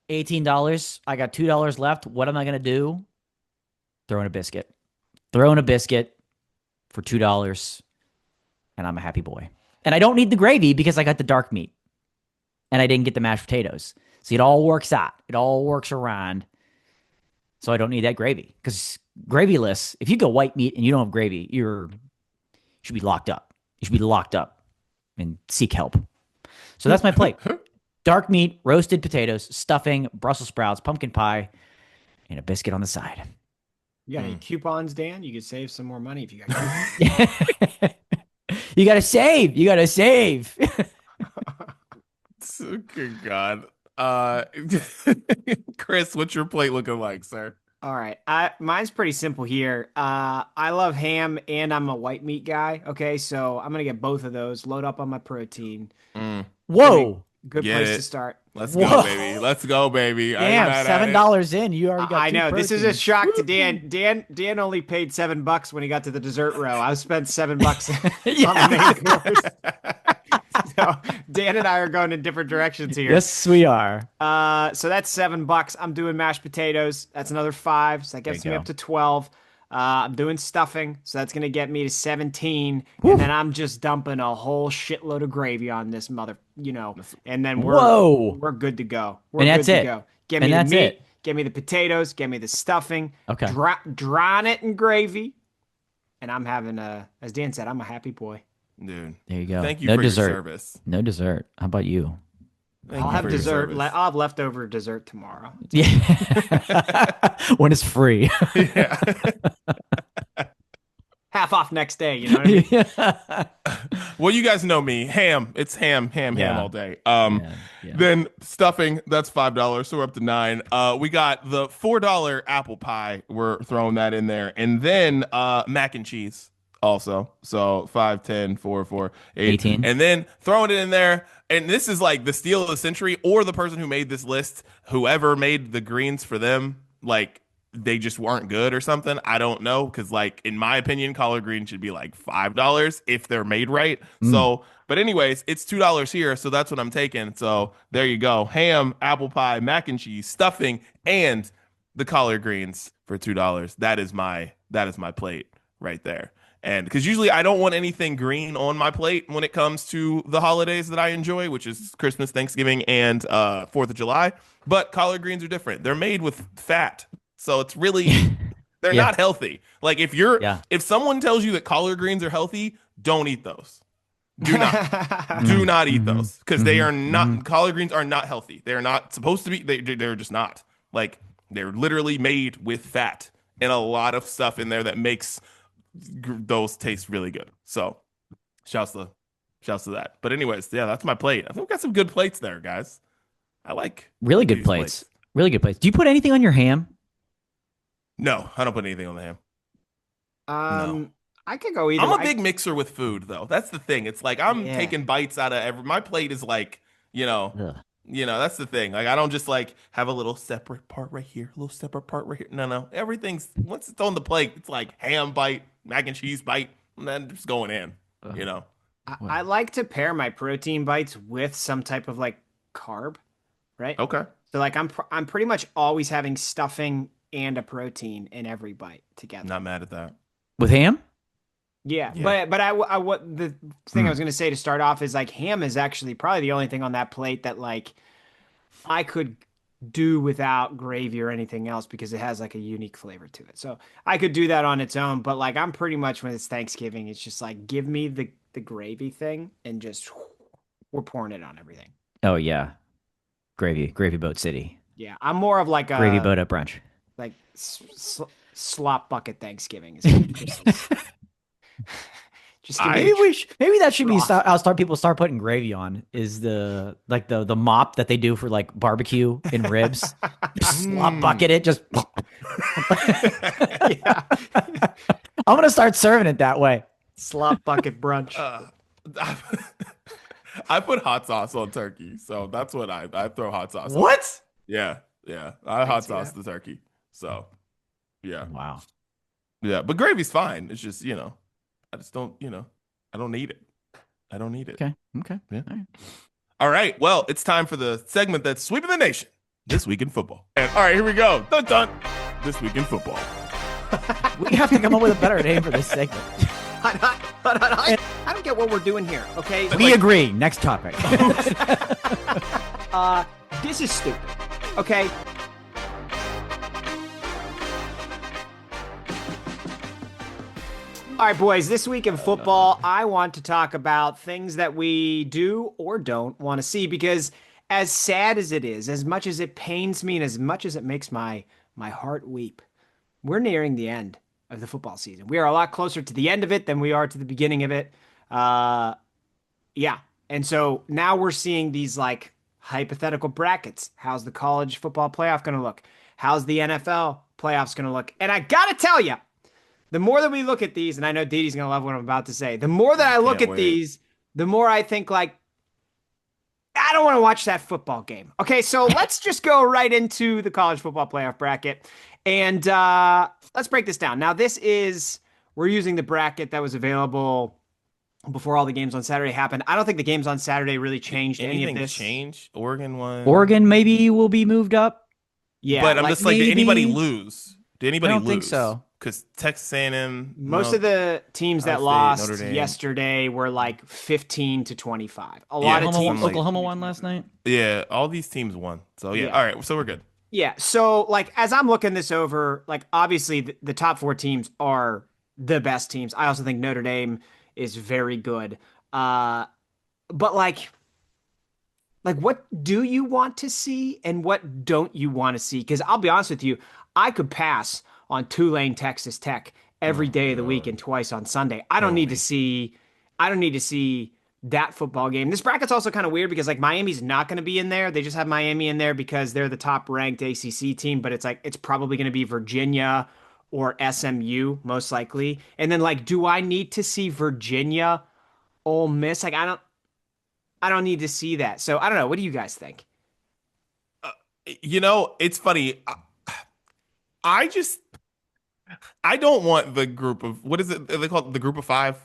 $18. I got $2 left. What am I going to do? Throw in a biscuit. For $2. And I'm a happy boy. And I don't need the gravy because I got the dark meat. And I didn't get the mashed potatoes. See, it all works out. It all works around. So I don't need that gravy. Because gravyless, if you go white meat and you don't have gravy, you should be locked up. You should be locked up and seek help. So that's my plate. Dark meat, roasted potatoes, stuffing, Brussels sprouts, pumpkin pie, and a biscuit on the side. You got any coupons, Dan? You could save some more money if you got coupons. You got to save. Good God. Chris, what's your plate looking like, sir? All right. Mine's pretty simple here. I love ham and I'm a white meat guy. Okay, so I'm going to get both of those, load up on my protein. Whoa. Good place to start. Let's go, baby. Let's go, baby. Damn, $7 in. You already got I know. proteins. This is a shock to Dan. Dan only paid $7 when he got to the dessert row. I spent $7 on the main course. So Dan and I are going in different directions here. Yes, we are. So that's $7. I'm doing mashed potatoes. That's another $5. So that gets me up to 12. I'm doing stuffing, so that's gonna get me to 17, and then I'm just dumping a whole shitload of gravy on this and then we're good to go. That's it. Get me the meat, get me the potatoes, get me the stuffing. Okay. Drown it in gravy, and I'm having as Dan said, I'm a happy boy. Dude, There you go. thank you No for dessert. your service. No dessert. How about you? Thank I'll you have for your dessert. service. I'll have leftover dessert tomorrow. Yeah. When it's free. Yeah. Half off next day. You know what I mean? Yeah. Well, you guys know me. Ham. It's ham Yeah. all day. Yeah. Then stuffing, that's $5. So we're up to $9. We got the $4 apple pie. We're throwing that in there. And then mac and cheese also. So 5, 10, 4, 4, 8. 18. And then throwing it in there. And this is like the steal of the century, or the person who made this list, whoever made the greens for them, like they just weren't good or something. I don't know. Because, like, in my opinion, collard green should be like $5 if they're made right. So, but anyways, it's $2 here. So that's what I'm taking. So there you go. Ham, apple pie, mac and cheese, stuffing, and the collard greens for $2. That is my plate right there. And because usually I don't want anything green on my plate when it comes to the holidays that I enjoy, which is Christmas, Thanksgiving, and 4th of July. But collard greens are different. They're made with fat. So it's really, they're Yeah. not healthy. Like if someone tells you that collard greens are healthy, don't eat those. Do not eat those, because they are not, collard greens are not healthy. They're not supposed to be, they're just not. Like, they're literally made with fat and a lot of stuff in there that makes those taste really good. So shouts to that. But anyways, yeah, that's my plate. I think we got some good plates there, guys. I like Really good these plates. Really good plates. Do you put anything on your ham? No, I don't put anything on the ham. No. I could go either. I'm a big mixer with food, though. That's the thing. It's like I'm taking bites out of my plate is like, Ugh. That's the thing. Like, I don't just like have a little separate part right here, a little separate part right here. No. Everything's, once it's on the plate, it's like ham bite, mac and cheese bite, and then just going in, I like to pair my protein bites with some type of like carb, right? Okay. So like I'm pretty much always having stuffing and a protein in every bite together. Not mad at that. With ham? Yeah. Yeah. But what the thing I was going to say to start off is like ham is actually probably the only thing on that plate that like I could do without gravy or anything else, because it has like a unique flavor to it. So I could do that on its own, but like I'm pretty much, when it's Thanksgiving, it's just like give me the gravy thing and just we're pouring it on everything. Oh yeah. Gravy boat city. Yeah, I'm more of like a Gravy boat at brunch. like slop bucket Thanksgiving. Is just give me Maybe that should be Broth. people start putting gravy on, is the mop that they do for like barbecue and ribs. Just slop bucket it, just yeah. I'm gonna start serving it that way. Slop bucket brunch. I put hot sauce on turkey, so that's what I throw hot sauce on. What? Yeah. I hot see sauce that. the turkey. So, yeah. Wow. Yeah, but gravy's fine. It's just, I just don't, I don't need it. I don't need it. Okay. Yeah. All right. All right. Well, it's time for the segment that's sweeping the nation. This Week in Football. And, all right, here we go. Dun dun. This Week in Football. We have to come up with a better name for this segment. I don't get what we're doing here. Okay. We agree. Next topic. This is stupid. Okay. All right, boys, this week in football, I want to talk about things that we do or don't want to see, because as sad as it is, as much as it pains me and as much as it makes my heart weep, we're nearing the end of the football season. We are a lot closer to the end of it than we are to the beginning of it. Yeah. And so now we're seeing these like hypothetical brackets. How's the college football playoff going to look? How's the NFL playoffs going to look? And I got to tell you, the more that we look at these, and I know Didi's going to love what I'm about to say, the more that I look at these, the more I think like, I don't want to watch that football game. Okay, so let's just go right into the college football playoff bracket. And let's break this down. Now, we're using the bracket that was available before all the games on Saturday happened. I don't think the games on Saturday really changed any of this. Changed? Oregon won. Oregon maybe will be moved up. Yeah, but I'm just like, did anybody lose? Did anybody lose? I don't think so. Because Texas A&M. Most of the teams that lost yesterday were like 15-25. A lot of teams. Oklahoma won last night. Yeah, all these teams won. So yeah. All right, so we're good. Yeah, so like as I'm looking this over, like obviously the top four teams are the best teams. I also think Notre Dame is very good. But like what do you want to see and what don't you want to see? Because I'll be honest with you, I could pass on Tulane, Texas Tech every day of the week and twice on Sunday. I don't need to see that football game. This bracket's also kind of weird because like Miami's not going to be in there. They just have Miami in there because they're the top ranked ACC team, but it's like it's probably going to be Virginia or SMU most likely. And then like, do I need to see Virginia, Ole Miss? Like I don't need to see that. So I don't know. What do you guys think? It's funny. I don't want the group of, what is it? They call it the group of five.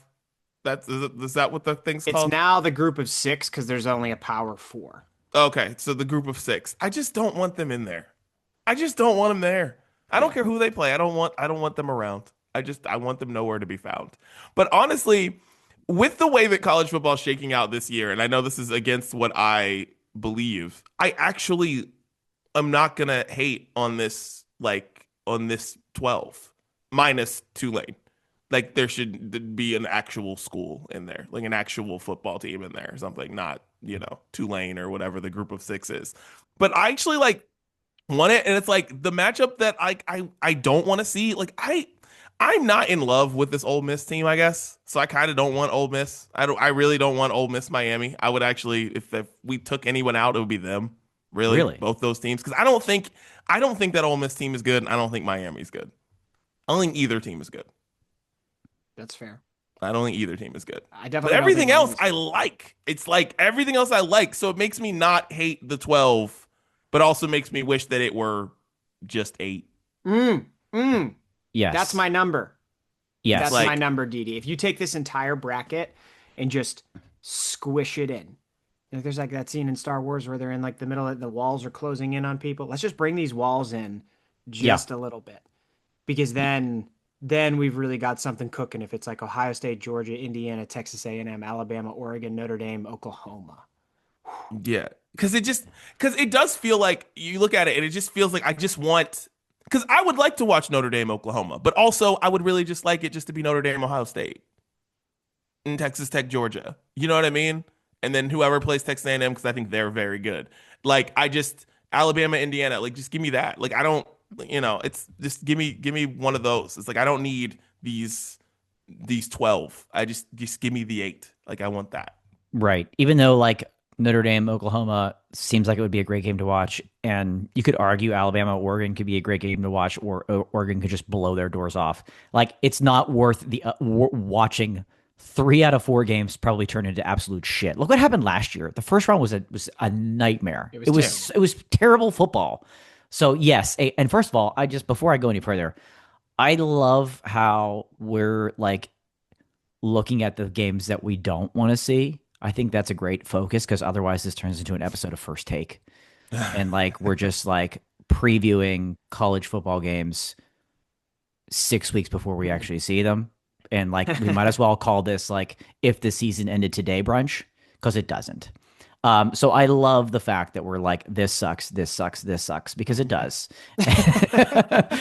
Is that what the thing's It's called? now the group of 6 because there's only a power 4. Okay, so the group of 6. I just don't want them in there. I just don't want them there. I don't care who they play. I don't want them around. I want them nowhere to be found. But honestly, with the way that college football is shaking out this year, and I know this is against what I believe, I actually am not gonna hate on this 12 minus Tulane. Like there should be an actual school in there, like an actual football team in there or something, not, Tulane or whatever the group of 6 is. But I actually want it, and it's like the matchup that I don't want to see. Like I'm not in love with this Ole Miss team, I guess. So I kind of don't want Ole Miss. I really don't want Ole Miss Miami. I would actually, if we took anyone out, it would be them. Really? Both those teams, because I don't think that Ole Miss team is good, and I don't think Miami's good. I don't think either team is good. That's fair. I don't think either team is good. I definitely. But everything else I like. It's like everything else I like. So it makes me not hate the 12, but also makes me wish that it were just 8. Yes. That's my number. Yes. That's my number, Didi. If you take this entire bracket and just squish it in. Like there's like that scene in Star Wars where they're in like the middle of the walls are closing in on people. Let's just bring these walls in just a little bit. Because then we've really got something cooking if it's like Ohio State, Georgia, Indiana, Texas A&M, Alabama, Oregon, Notre Dame, Oklahoma. Yeah. Because it does feel like you look at it and it just feels like I just want, because I would like to watch Notre Dame, Oklahoma, but also I would really just like it just to be Notre Dame, Ohio State, and Texas Tech, Georgia. You know what I mean? And then whoever plays Texas A&M, because I think they're very good. Like Alabama, Indiana, like just give me that. Like I don't, it's just give me one of those. It's like I don't need these 12. I just give me the 8. Like I want that. Right. Even though like Notre Dame, Oklahoma seems like it would be a great game to watch, and you could argue Alabama, Oregon could be a great game to watch, or Oregon could just blow their doors off. Like it's not worth the watching 3 out of 4 games probably turn into absolute shit. Look what happened last year. The first round was a nightmare. It was terrible football. So yes, and first of all, before I go any further, I love how we're like looking at the games that we don't want to see. I think that's a great focus because otherwise this turns into an episode of First Take. And like we're just like previewing college football games 6 weeks before we actually see them. And like we might as well call this like if the season ended today brunch, because it doesn't. So I love the fact that we're like, this sucks, because it does.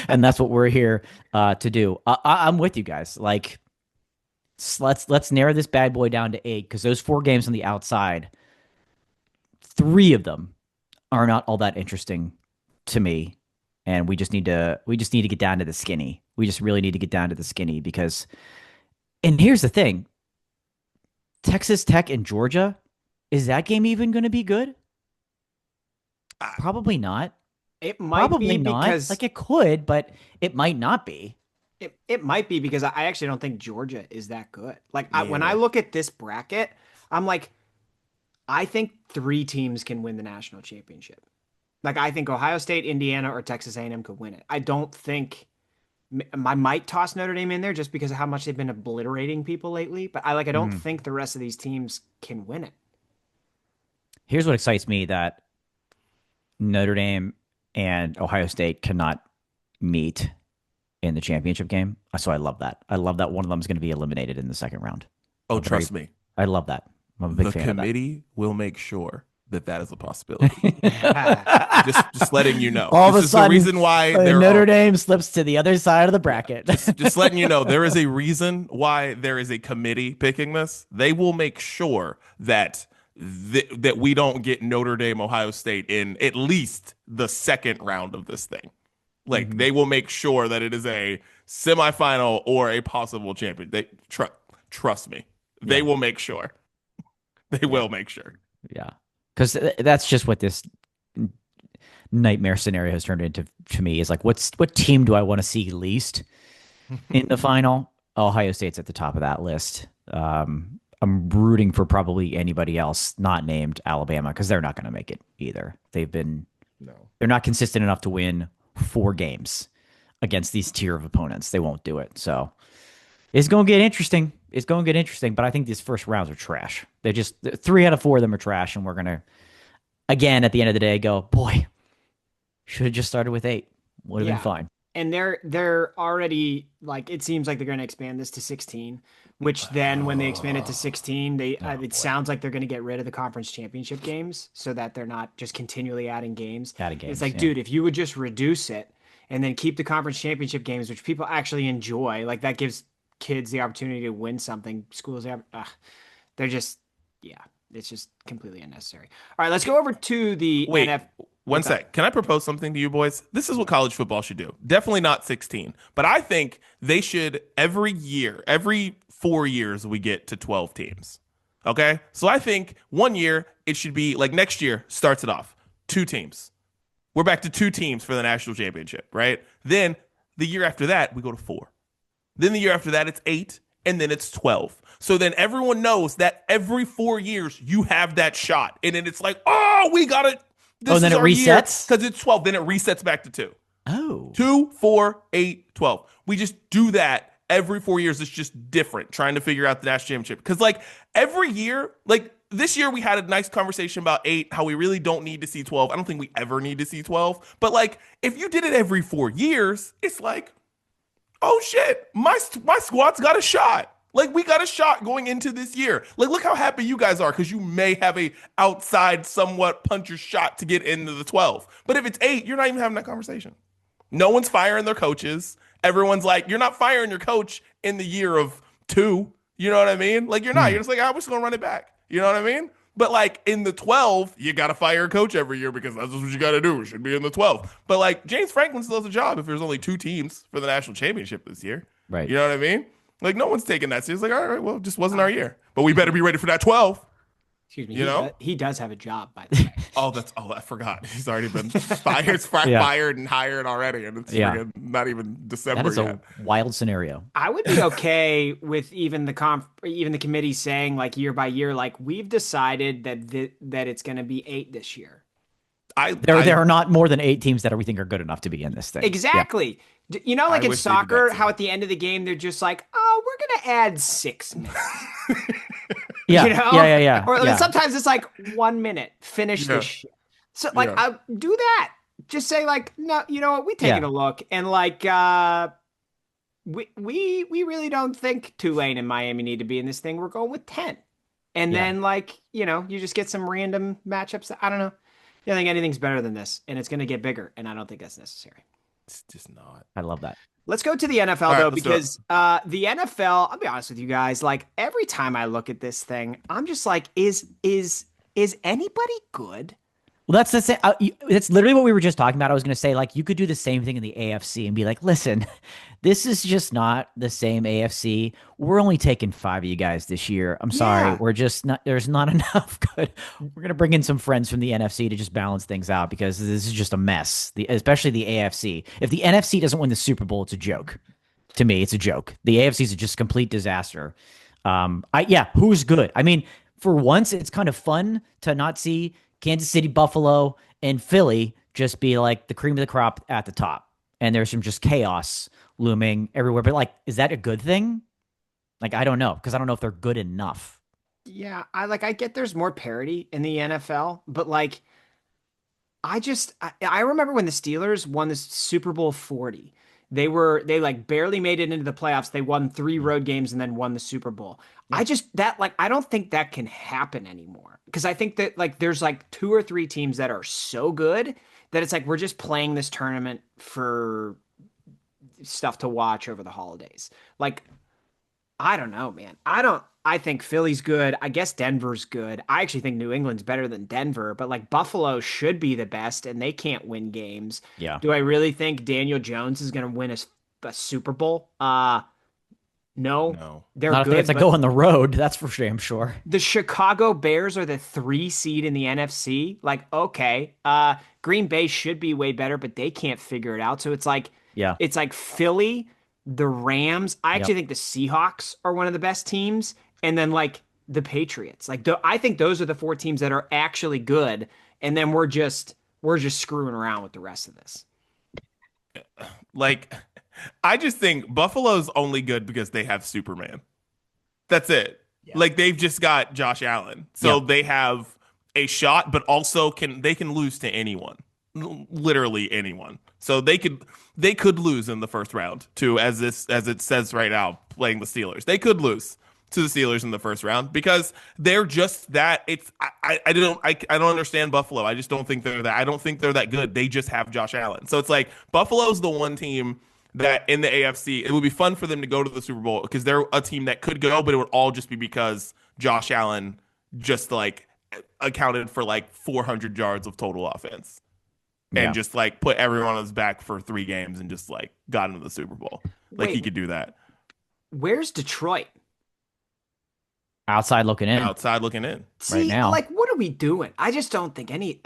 And that's what we're here to do. I'm with you guys. Like, let's narrow this bad boy down to 8, because those 4 games on the outside, 3 of them are not all that interesting to me. And we just need to get down to the skinny. We just really need to get down to the skinny because, and here's the thing, Texas Tech and Georgia, is that game even going to be good? Probably not. It might be because like it could, but it might not be. It might be because I actually don't think Georgia is that good. Like when I look at this bracket, I'm like, I think 3 teams can win the national championship. Like I think Ohio State, Indiana, or Texas A&M could win it. I don't think I might toss Notre Dame in there just because of how much they've been obliterating people lately. But I don't think the rest of these teams can win it. Here's what excites me, that Notre Dame and Ohio State cannot meet in the championship game. So I love that. I love that one of them is going to be eliminated in the second round. Oh, trust me. I love that. I'm a big fan of that. The committee will make sure that is a possibility. just letting you know. All of this a is sudden, the reason why Notre Dame slips to the other side of the bracket. just letting you know, there is a reason why there is a committee picking this. They will make sure that that we don't get Notre Dame, Ohio State in at least the second round of this thing. Like they will make sure that it is a semifinal or a possible champion. They trust me. They will make sure. They will make sure. Yeah, because that's just what this nightmare scenario has turned into to me. Is like, what team do I want to see least in the final? Ohio State's at the top of that list. I'm rooting for probably anybody else not named Alabama because they're not going to make it either. They're not consistent enough to win 4 games against these tier of opponents. They won't do it. So it's going to get interesting. But I think these first rounds are trash. 3 out of 4 of them are trash. And we're going to, again, at the end of the day, go, boy, should have just started with 8. Would have been fine. And they're already, like, it seems like they're going to expand this to 16, which then when they expand it to 16, it sounds like they're going to get rid of the conference championship games so that they're not just continually adding games. It's like, dude, if you would just reduce it and then keep the conference championship games, which people actually enjoy, like that gives kids the opportunity to win something. Schools, they're just, it's just completely unnecessary. All right, let's go over to the NFL. One sec. Can I propose something to you boys? This is what college football should do. Definitely not 16, but I think they should every 4 years we get to 12 teams. Okay? So I think 1 year it should be like next year starts it off 2 teams. We're back to 2 teams for the national championship, right? Then the year after that we go to 4. Then the year after that it's 8 and then it's 12. So then everyone knows that every 4 years you have that shot. And then it's like, oh, we got it. Then it resets? Because it's 12. Then it resets back to 2. Oh. 2, 4, 8, 12. We just do that every 4 years. It's just different, trying to figure out the national championship. Because, like, every year, like, this year we had a nice conversation about 8, how we really don't need to see 12. I don't think we ever need to see 12. But, like, if you did it every 4 years, it's like, oh, shit, my squad's got a shot. Like, we got a shot going into this year. Like, look how happy you guys are because you may have a outside, somewhat puncher shot to get into the 12. But if it's 8, you're not even having that conversation. No one's firing their coaches. Everyone's like, you're not firing your coach in the year of 2. You know what I mean? Like, you're not. You're just like, we're just going to run it back. You know what I mean? But, like, in the 12, you got to fire a coach every year because that's just what you got to do. It should be in the 12. But, like, James Franklin still has a job if there's only 2 teams for the national championship this year. Right. You know what I mean? Like, no one's taking that serious. Like, all right, well, it just wasn't our year. But we better be ready for that 12. Excuse me. You know? He does have a job, by the way. I forgot. He's already been fired and hired already. And it's not even December yet. That is yet. a wild scenario. I would be okay with even the committee saying, like, year by year, like, we've decided that it's going to be 8 this year. There are not more than 8 teams that we think are good enough to be in this thing. Exactly. Yeah. You know, like in soccer, how at the end of the game, they're just like, oh, we're going to add 6 minutes. Yeah. You know? Yeah. Or sometimes it's like 1 minute, finish this shit. So, like, I do that. Just say, like, no, you know what? We taking a look. And, like, we really don't think Tulane and Miami need to be in this thing. We're going with 10. And then, like, you know, you just get some random matchups. I don't know. I don't think anything's better than this, and it's going to get bigger, and I don't think that's necessary. It's just not. I love that. Let's go to the NFL, though, because the NFL, I'll be honest with you guys, like, every time I look at this thing, I'm just like, is anybody good? Well, that's literally what we were just talking about. I was going to say, like, you could do the same thing in the AFC and be like, listen, this is just not the same AFC. We're only taking 5 of you guys this year. I'm sorry. We're just not, there's not enough good. We're going to bring in some friends from the NFC to just balance things out because this is just a mess, especially the AFC. If the NFC doesn't win the Super Bowl, it's a joke. To me, it's a joke. The AFC is just a complete disaster. Who's good? I mean, for once, it's kind of fun to not see Kansas City, Buffalo, and Philly just be like the cream of the crop at the top. And there's some just chaos looming everywhere. But, like, is that a good thing? Like, I don't know, because I don't know if they're good enough. Yeah, I get there's more parity in the NFL, but, like, I remember when the Steelers won the Super Bowl 40. They like barely made it into the playoffs. They won 3 road games and then won the Super Bowl. I don't think that can happen anymore. Because I think that like there's like 2 or 3 teams that are so good that it's like we're just playing this tournament for stuff to watch over the holidays. Like, I don't know, man. I think Philly's good. I guess Denver's good. I actually think New England's better than Denver, but like Buffalo should be the best and they can't win games. Yeah. Do I really think Daniel Jones is going to win a Super Bowl? No. They're Not if good. they have to go on the road, that's for sure, I'm sure. The Chicago Bears are the 3 seed in the NFC. Like, okay. Green Bay should be way better, but they can't figure it out. So it's like Philly, the Rams. I actually think the Seahawks are one of the best teams. And then like the Patriots. Like I think those are the 4 teams that are actually good. And then we're just screwing around with the rest of this. Like, I just think Buffalo's only good because they have Superman. That's it. Yeah. Like, they've just got Josh Allen. So they have a shot, but also they can lose to anyone. Literally anyone. So they could lose in the first round to, as it says right now, playing the Steelers. They could lose to the Steelers in the first round because they're just that. I don't understand Buffalo. I just don't think they're that. I don't think they're that good. They just have Josh Allen. So it's like Buffalo's the one team that in the AFC, it would be fun for them to go to the Super Bowl because they're a team that could go, but it would all just be because Josh Allen just like accounted for like 400 yards of total offense and just like put everyone on his back for 3 games and just like got into the Super Bowl. Like, he could do that. Where's Detroit? Outside looking in. See, right now. Like, what are we doing? I just don't think it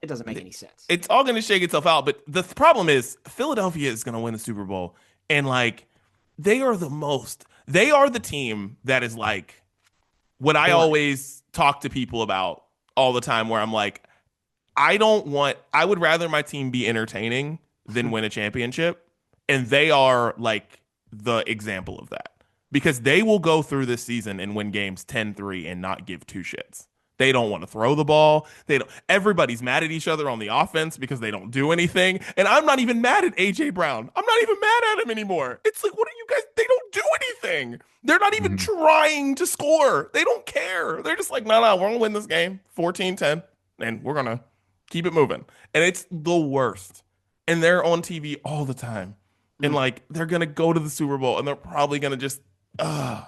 doesn't make any sense. It's all going to shake itself out. But the problem is Philadelphia is going to win the Super Bowl. And like, they are the team that is like what I always talk to people about all the time, where I'm like, I would rather my team be entertaining than win a championship. And they are like the example of that. Because they will go through this season and win games 10-3 and not give 2 shits. They don't want to throw the ball. Everybody's mad at each other on the offense because they don't do anything. And I'm not even mad at AJ Brown. I'm not even mad at him anymore. It's like, what are you guys? They don't do anything. They're not even trying to score. They don't care. They're just like, no, we're going to win this game 14-10 and we're going to keep it moving. And it's the worst. And they're on TV all the time. And like, they're going to go to the Super Bowl and they're probably going to just because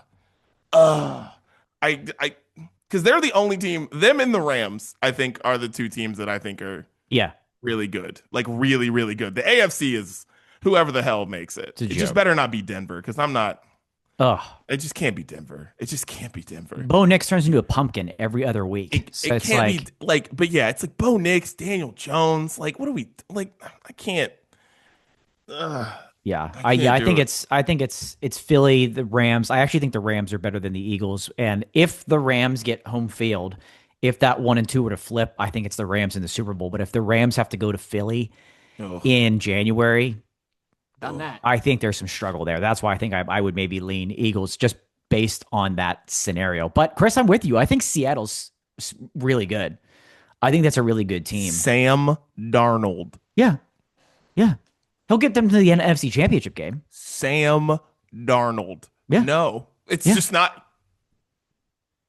they're the only team. Them and the Rams, I think, are the 2 teams that I think are really good, like really, really good. The AFC is whoever the hell makes it. It just better not be Denver because I'm not. It just can't be Denver. It just can't be Denver. Bo Nix turns into a pumpkin every other week. It can't be like, but yeah, it's like Bo Nix, Daniel Jones. Like, what are we like? I can't. I think it's Philly, the Rams. I actually think the Rams are better than the Eagles. And if the Rams get home field, if that 1 and 2 were to flip, I think it's the Rams in the Super Bowl. But if the Rams have to go to Philly in January, I think there's some struggle there. That's why I think I would maybe lean Eagles just based on that scenario. But Chris, I'm with you. I think Seattle's really good. I think that's a really good team. Sam Darnold. Yeah. He'll get them to the NFC Championship game. Sam Darnold. Yeah. No, it's just not.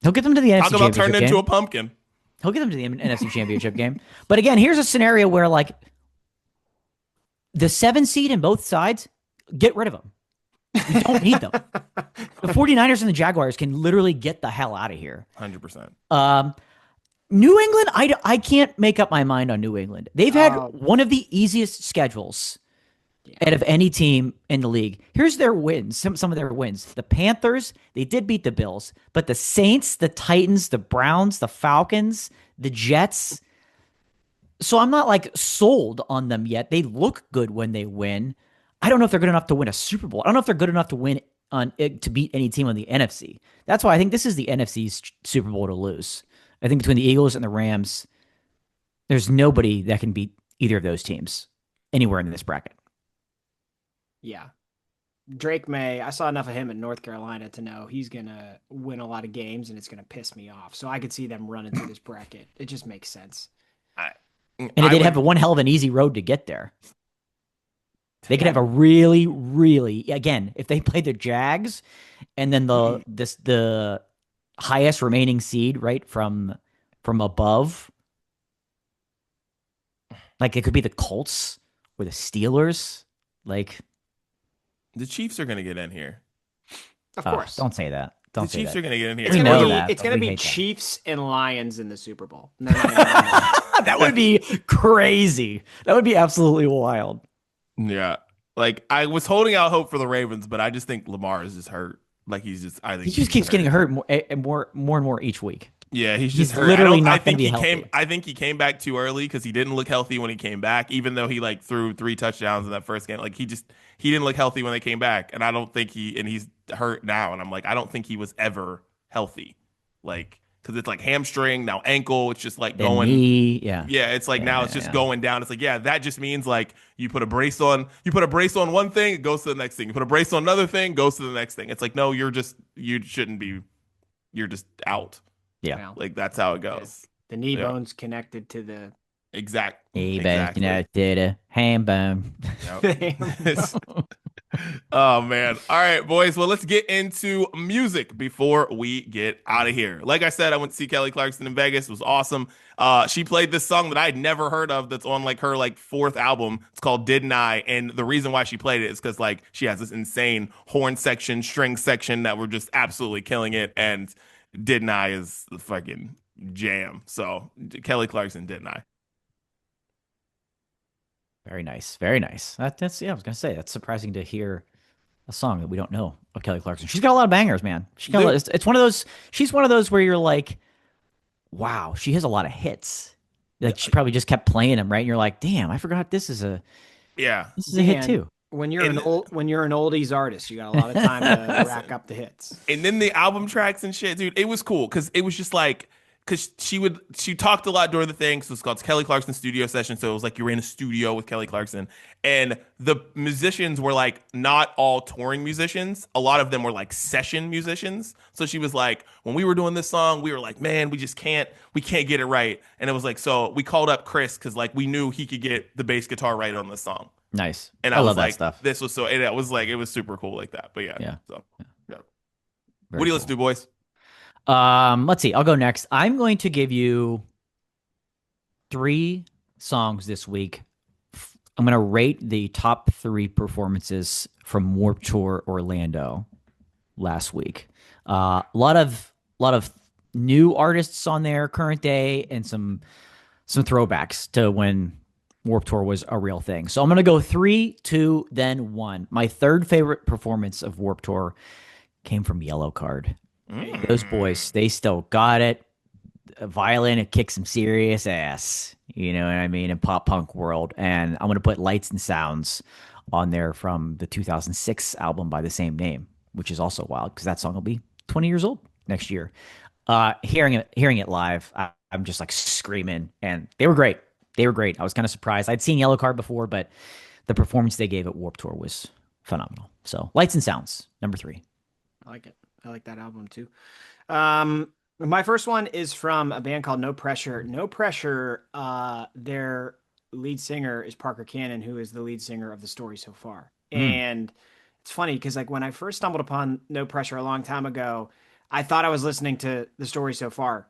He'll get them to the NFC Championship game. Talk about turning into a pumpkin. He'll get them to the NFC Championship game. But again, here's a scenario where like the 7 seed in both sides, get rid of them. You don't need them. The 49ers and the Jaguars can literally get the hell out of here. 100%. New England, I can't make up my mind on New England. They've had one of the easiest schedules out of any team in the league. Here's their wins, some of their wins. The Panthers, they did beat the Bills, but the Saints, the Titans, the Browns, the Falcons, the Jets. So I'm not like sold on them yet. They look good when they win. I don't know if they're good enough to win a Super Bowl. I don't know if they're good enough to win to beat any team on the NFC. That's why I think this is the NFC's Super Bowl to lose. I think between the Eagles and the Rams, there's nobody that can beat either of those teams anywhere in this bracket. Yeah. Drake May, I saw enough of him in North Carolina to know he's going to win a lot of games and it's going to piss me off. So I could see them running through this bracket. It just makes sense. And they'd have one hell of an easy road to get there. They could have a really, really, again, if they played the Jags and then the highest remaining seed, right, from above, like it could be the Colts or the Steelers. Like The Chiefs are going to get in here. Of course. Don't say that. Don't The say Chiefs that. are going to get in here. It's going to be Chiefs and Lions in the Super Bowl. That would be crazy. That would be absolutely wild. Yeah. Like, I was holding out hope for the Ravens, but I just think Lamar is just hurt. Like, I think he just keeps getting hurt more and more each week. Yeah, he's just hurt. Literally not going to be healthy. I think he came back too early because he didn't look healthy when he came back, even though he like threw 3 touchdowns in that first game. Like he didn't look healthy when they came back, and I don't think he's hurt now. And I'm like, I don't think he was ever healthy, like because it's like hamstring now ankle. It's just like the going knee, yeah. It's like now it's just going down. It's like that just means like you put a brace on one thing, it goes to the next thing. You put a brace on another thing, goes to the next thing. It's like no, you shouldn't be. You're just out. Yeah. Like that's how it goes. The knee bone's connected to the knee bone connected to the ham bone. Yep. Oh man. All right, boys. Well, let's get into music before we get out of here. Like I said, I went to see Kelly Clarkson in Vegas. It was awesome. She played this song that I'd never heard of that's on like her like 4th album. It's called Didn't I? And the reason why she played it is because like she has this insane horn section, string section that were just absolutely killing it. And Didn't I is the fucking jam. So Kelly Clarkson, Didn't I? Very nice. Very nice. That's I was gonna say that's surprising to hear a song that we don't know of Kelly Clarkson. She's got a lot of bangers, man. It's one of those. She's one of those where you're like, wow, she has a lot of hits. Like she probably just kept playing them, right? And you're like, damn, I forgot this is a hit too. When you're an oldies artist, you got a lot of time to rack up the hits. And then the album tracks and shit, dude, it was cool because it was just like, because she talked a lot during the thing. So it's called Kelly Clarkson Studio Session. So it was like you were in a studio with Kelly Clarkson, and the musicians were like not all touring musicians. A lot of them were like session musicians. So she was like, when we were doing this song, we were like, man, we can't get it right. And it was like, so we called up Chris because like we knew he could get the bass guitar right on this song. Nice. And I was love like, that stuff. This was it was like it was super cool like that. But yeah. So yeah. What do you listen to, boys? Let's see. I'll go next. I'm going to give you 3 songs this week. I'm going to rate the top 3 performances from Warped Tour Orlando last week. A lot of new artists on there, current day, and some throwbacks to when Warped Tour was a real thing. So I'm going to go 3, 2, then 1. My third favorite performance of Warped Tour came from Yellow Card. Those boys, they still got it. Violin, it kicks some serious ass. You know what I mean? In pop punk world. And I'm going to put Lights and Sounds on there from the 2006 album by the same name, which is also wild because that song will be 20 years old next year. Hearing it live, I'm just like screaming, and they were great. I was kind of surprised. I'd seen Yellow Card before, but the performance they gave at Warped Tour was phenomenal. So Lights and Sounds, number 3. I like it. I like that album too. My first one is from a band called No Pressure. No Pressure, their lead singer is Parker Cannon, who is the lead singer of The Story So Far. And it's funny because like when I first stumbled upon No Pressure a long time ago, I thought I was listening to The Story So Far,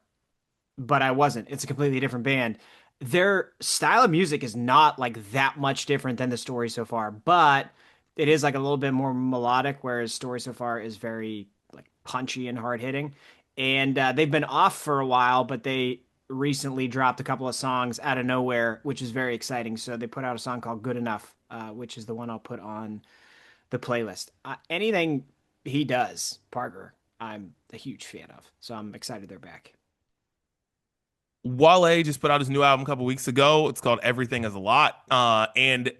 but I wasn't. It's a completely different band. Their style of music is not like that much different than The Story So Far, but it is like a little bit more melodic, whereas Story So Far is very like punchy and hard hitting. And they've been off for a while, but they recently dropped a couple of songs out of nowhere, which is very exciting. So they put out a song called Good Enough, which is the one I'll put on the playlist. Anything he does, Parker, I'm a huge fan of. So I'm excited they're back. Wale just put out his new album a couple weeks ago. It's called Everything Is a Lot. And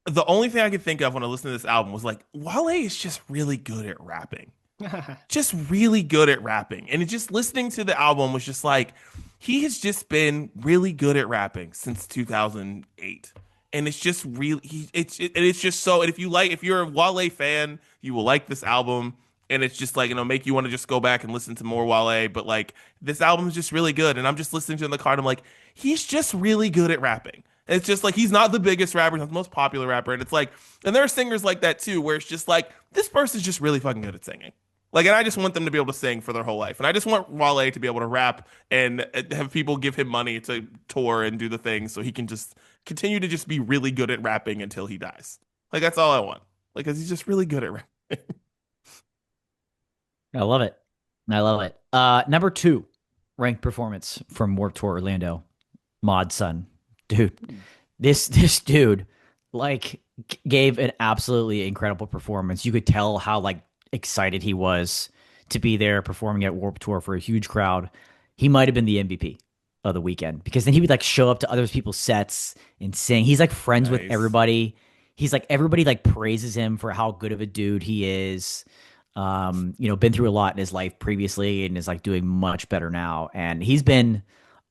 the only thing I could think of when I listened to this album was like, Wale is just really good at rapping. Just really good at rapping. And just listening to the album was just like, he has just been really good at rapping since 2008. And it's just really, it's just so, and if you're a Wale fan, you will like this album. And it's just like, make you want to just go back and listen to more Wale. But like, this album is just really good. And I'm just listening to it in the car and I'm like, he's just really good at rapping. And it's just like he's not the biggest rapper, he's not the most popular rapper. And it's like, and there are singers like that too, where it's just like, this person's just really fucking good at singing. Like, and I just want them to be able to sing for their whole life. And I just want Wale to be able to rap and have people give him money to tour and do the things so he can just continue to just be really good at rapping until he dies. Like, that's all I want. Like, because he's just really good at rapping. I love it. I love it. Number 2 ranked performance from Warped Tour Orlando, Mod Sun. Dude, this dude like gave an absolutely incredible performance. You could tell how like excited he was to be there performing at Warped Tour for a huge crowd. He might have been the MVP of the weekend because then he would like show up to other people's sets and sing. He's like friends with everybody. He's like, everybody like praises him for how good of a dude he is. Been through a lot in his life previously and is like doing much better now. And he's been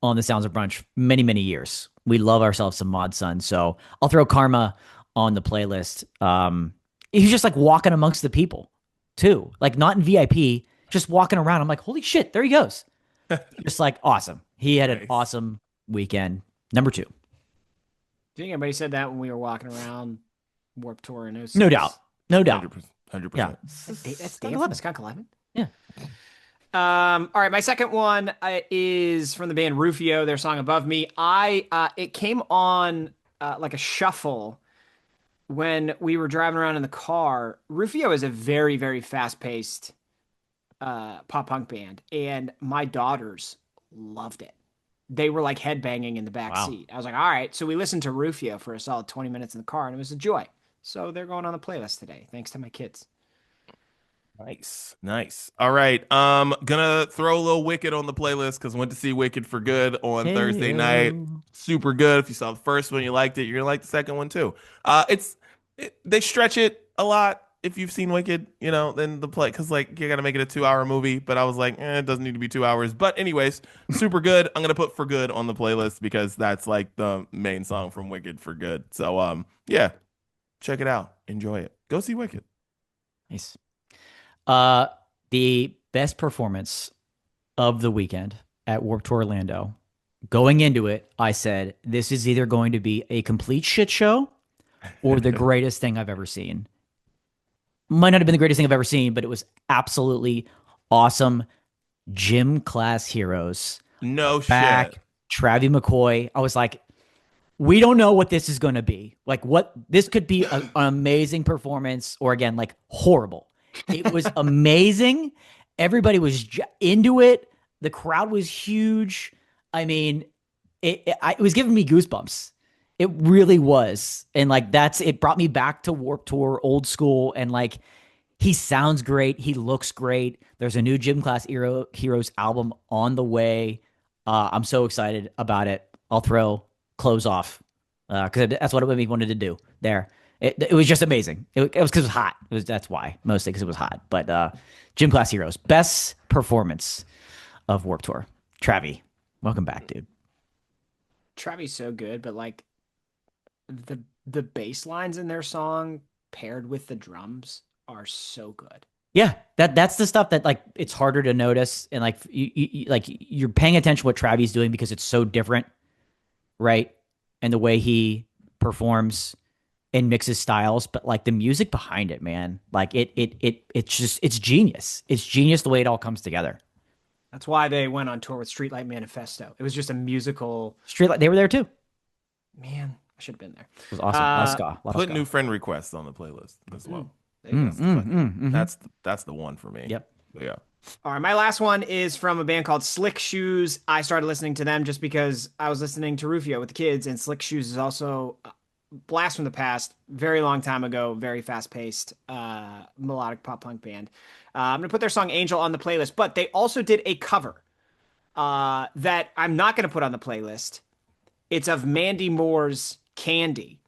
on the Sounds of Brunch many, many years. We love ourselves some Mod Sun. So I'll throw Karma on the playlist. He's just like walking amongst the people too, like not in VIP, just walking around. I'm like, holy shit, there he goes. Just like awesome. He had an awesome weekend. Number 2. Do you think anybody said that when we were walking around Warped Tour in 06? No doubt. 100%. Yeah. That's Dave from Skunk 11. Yeah. All right, my second one is from the band Rufio, their song Above Me. It came on like a shuffle when we were driving around in the car. Rufio is a very, very fast-paced pop punk band, and my daughters loved it. They were like headbanging in the back seat. I was like, all right. So we listened to Rufio for a solid 20 minutes in the car, and it was a joy. So they're going on the playlist today, thanks to my kids. Nice. All right. Gonna throw a little Wicked on the playlist because I went to see Wicked for Good on Thursday night. Super good. If you saw the first one, you liked it, you're gonna like the second one too. They stretch it a lot. If you've seen Wicked, then the play, because like you gotta make it a 2-hour movie. But I was like, it doesn't need to be 2 hours. But anyways, super good. I'm gonna put For Good on the playlist because that's like the main song from Wicked, For Good. So yeah, check it out. Enjoy it. Go see Wicked. Nice. The best performance of the weekend at Warped Tour Orlando. Going into it, I said, this is either going to be a complete shit show or the greatest thing I've ever seen. Might not have been the greatest thing I've ever seen, but it was absolutely awesome. Gym Class Heroes. No back, shit. Travie McCoy. I was like, we don't know what this is going to be. Like, what this could be an amazing performance or again, like horrible. It was amazing. Everybody was into it. The crowd was huge. I mean, it was giving me goosebumps. It really was. And like, it brought me back to Warped Tour, old school. And like, he sounds great. He looks great. There's a new Gym Class Heroes album on the way. I'm so excited about it. I'll throw Clothes Off because that's what it me wanted to do there. It was just amazing. It was because it was hot. That's why, mostly because it was hot. But Gym Class Heroes, best performance of Warped Tour. Travie, welcome back, dude. Travie's so good, but like the bass lines in their song paired with the drums are so good. Yeah, that's the stuff that like it's harder to notice, and like you're paying attention to what Travie's doing because it's so different, right? And the way he performs and mixes styles, but like the music behind it, man, like it's genius. It's genius the way it all comes together. That's why they went on tour with Streetlight Manifesto. It was just a musical. Streetlight, they were there too. Man, I should have been there. It was awesome. Put new friend requests on the playlist as well. That's the one for me. Yep. Yeah. All right, my last one is from a band called Slick Shoes. I started listening to them just because I was listening to Rufio with the kids, and Slick Shoes is also blast from the past, very long time ago, very fast-paced melodic pop punk band. I'm going to put their song Angel on the playlist, but they also did a cover that I'm not going to put on the playlist. It's of Mandy Moore's Candy.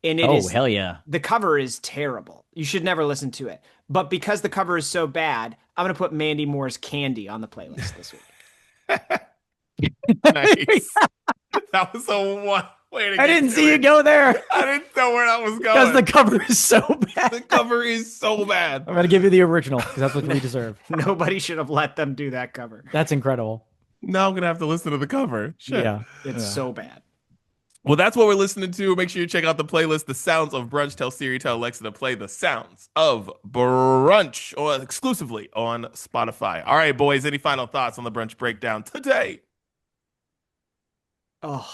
And it is, hell yeah. The cover is terrible. You should never listen to it. But because the cover is so bad, I'm going to put Mandy Moore's Candy on the playlist this week. Nice. That was a one way to get I didn't see it. you go there. I didn't know where that was going. Because the cover is so bad. The cover is so bad. I'm going to give you the original because that's what we deserve. Nobody should have let them do that cover. That's incredible. Now I'm going to have to listen to the cover. Shit. Yeah. It's so bad. Well, that's what we're listening to. Make sure you check out the playlist, The Sounds of Brunch. Tell Siri, tell Alexa to play The Sounds of Brunch or exclusively on Spotify. All right, boys, any final thoughts on the brunch breakdown today? Oh,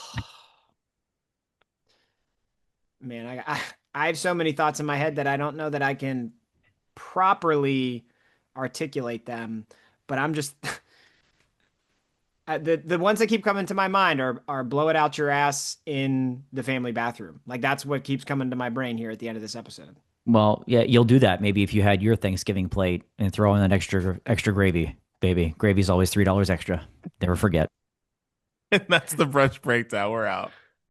man, I have so many thoughts in my head that I don't know that I can properly articulate them, but I'm just the ones that keep coming to my mind are blow it out your ass in the family bathroom. Like that's what keeps coming to my brain here at the end of this episode. Well, yeah, you'll do that maybe if you had your Thanksgiving plate and throw in that extra gravy, baby. Gravy's always $3 extra. Never forget. And that's the brunch breakdown. We're out.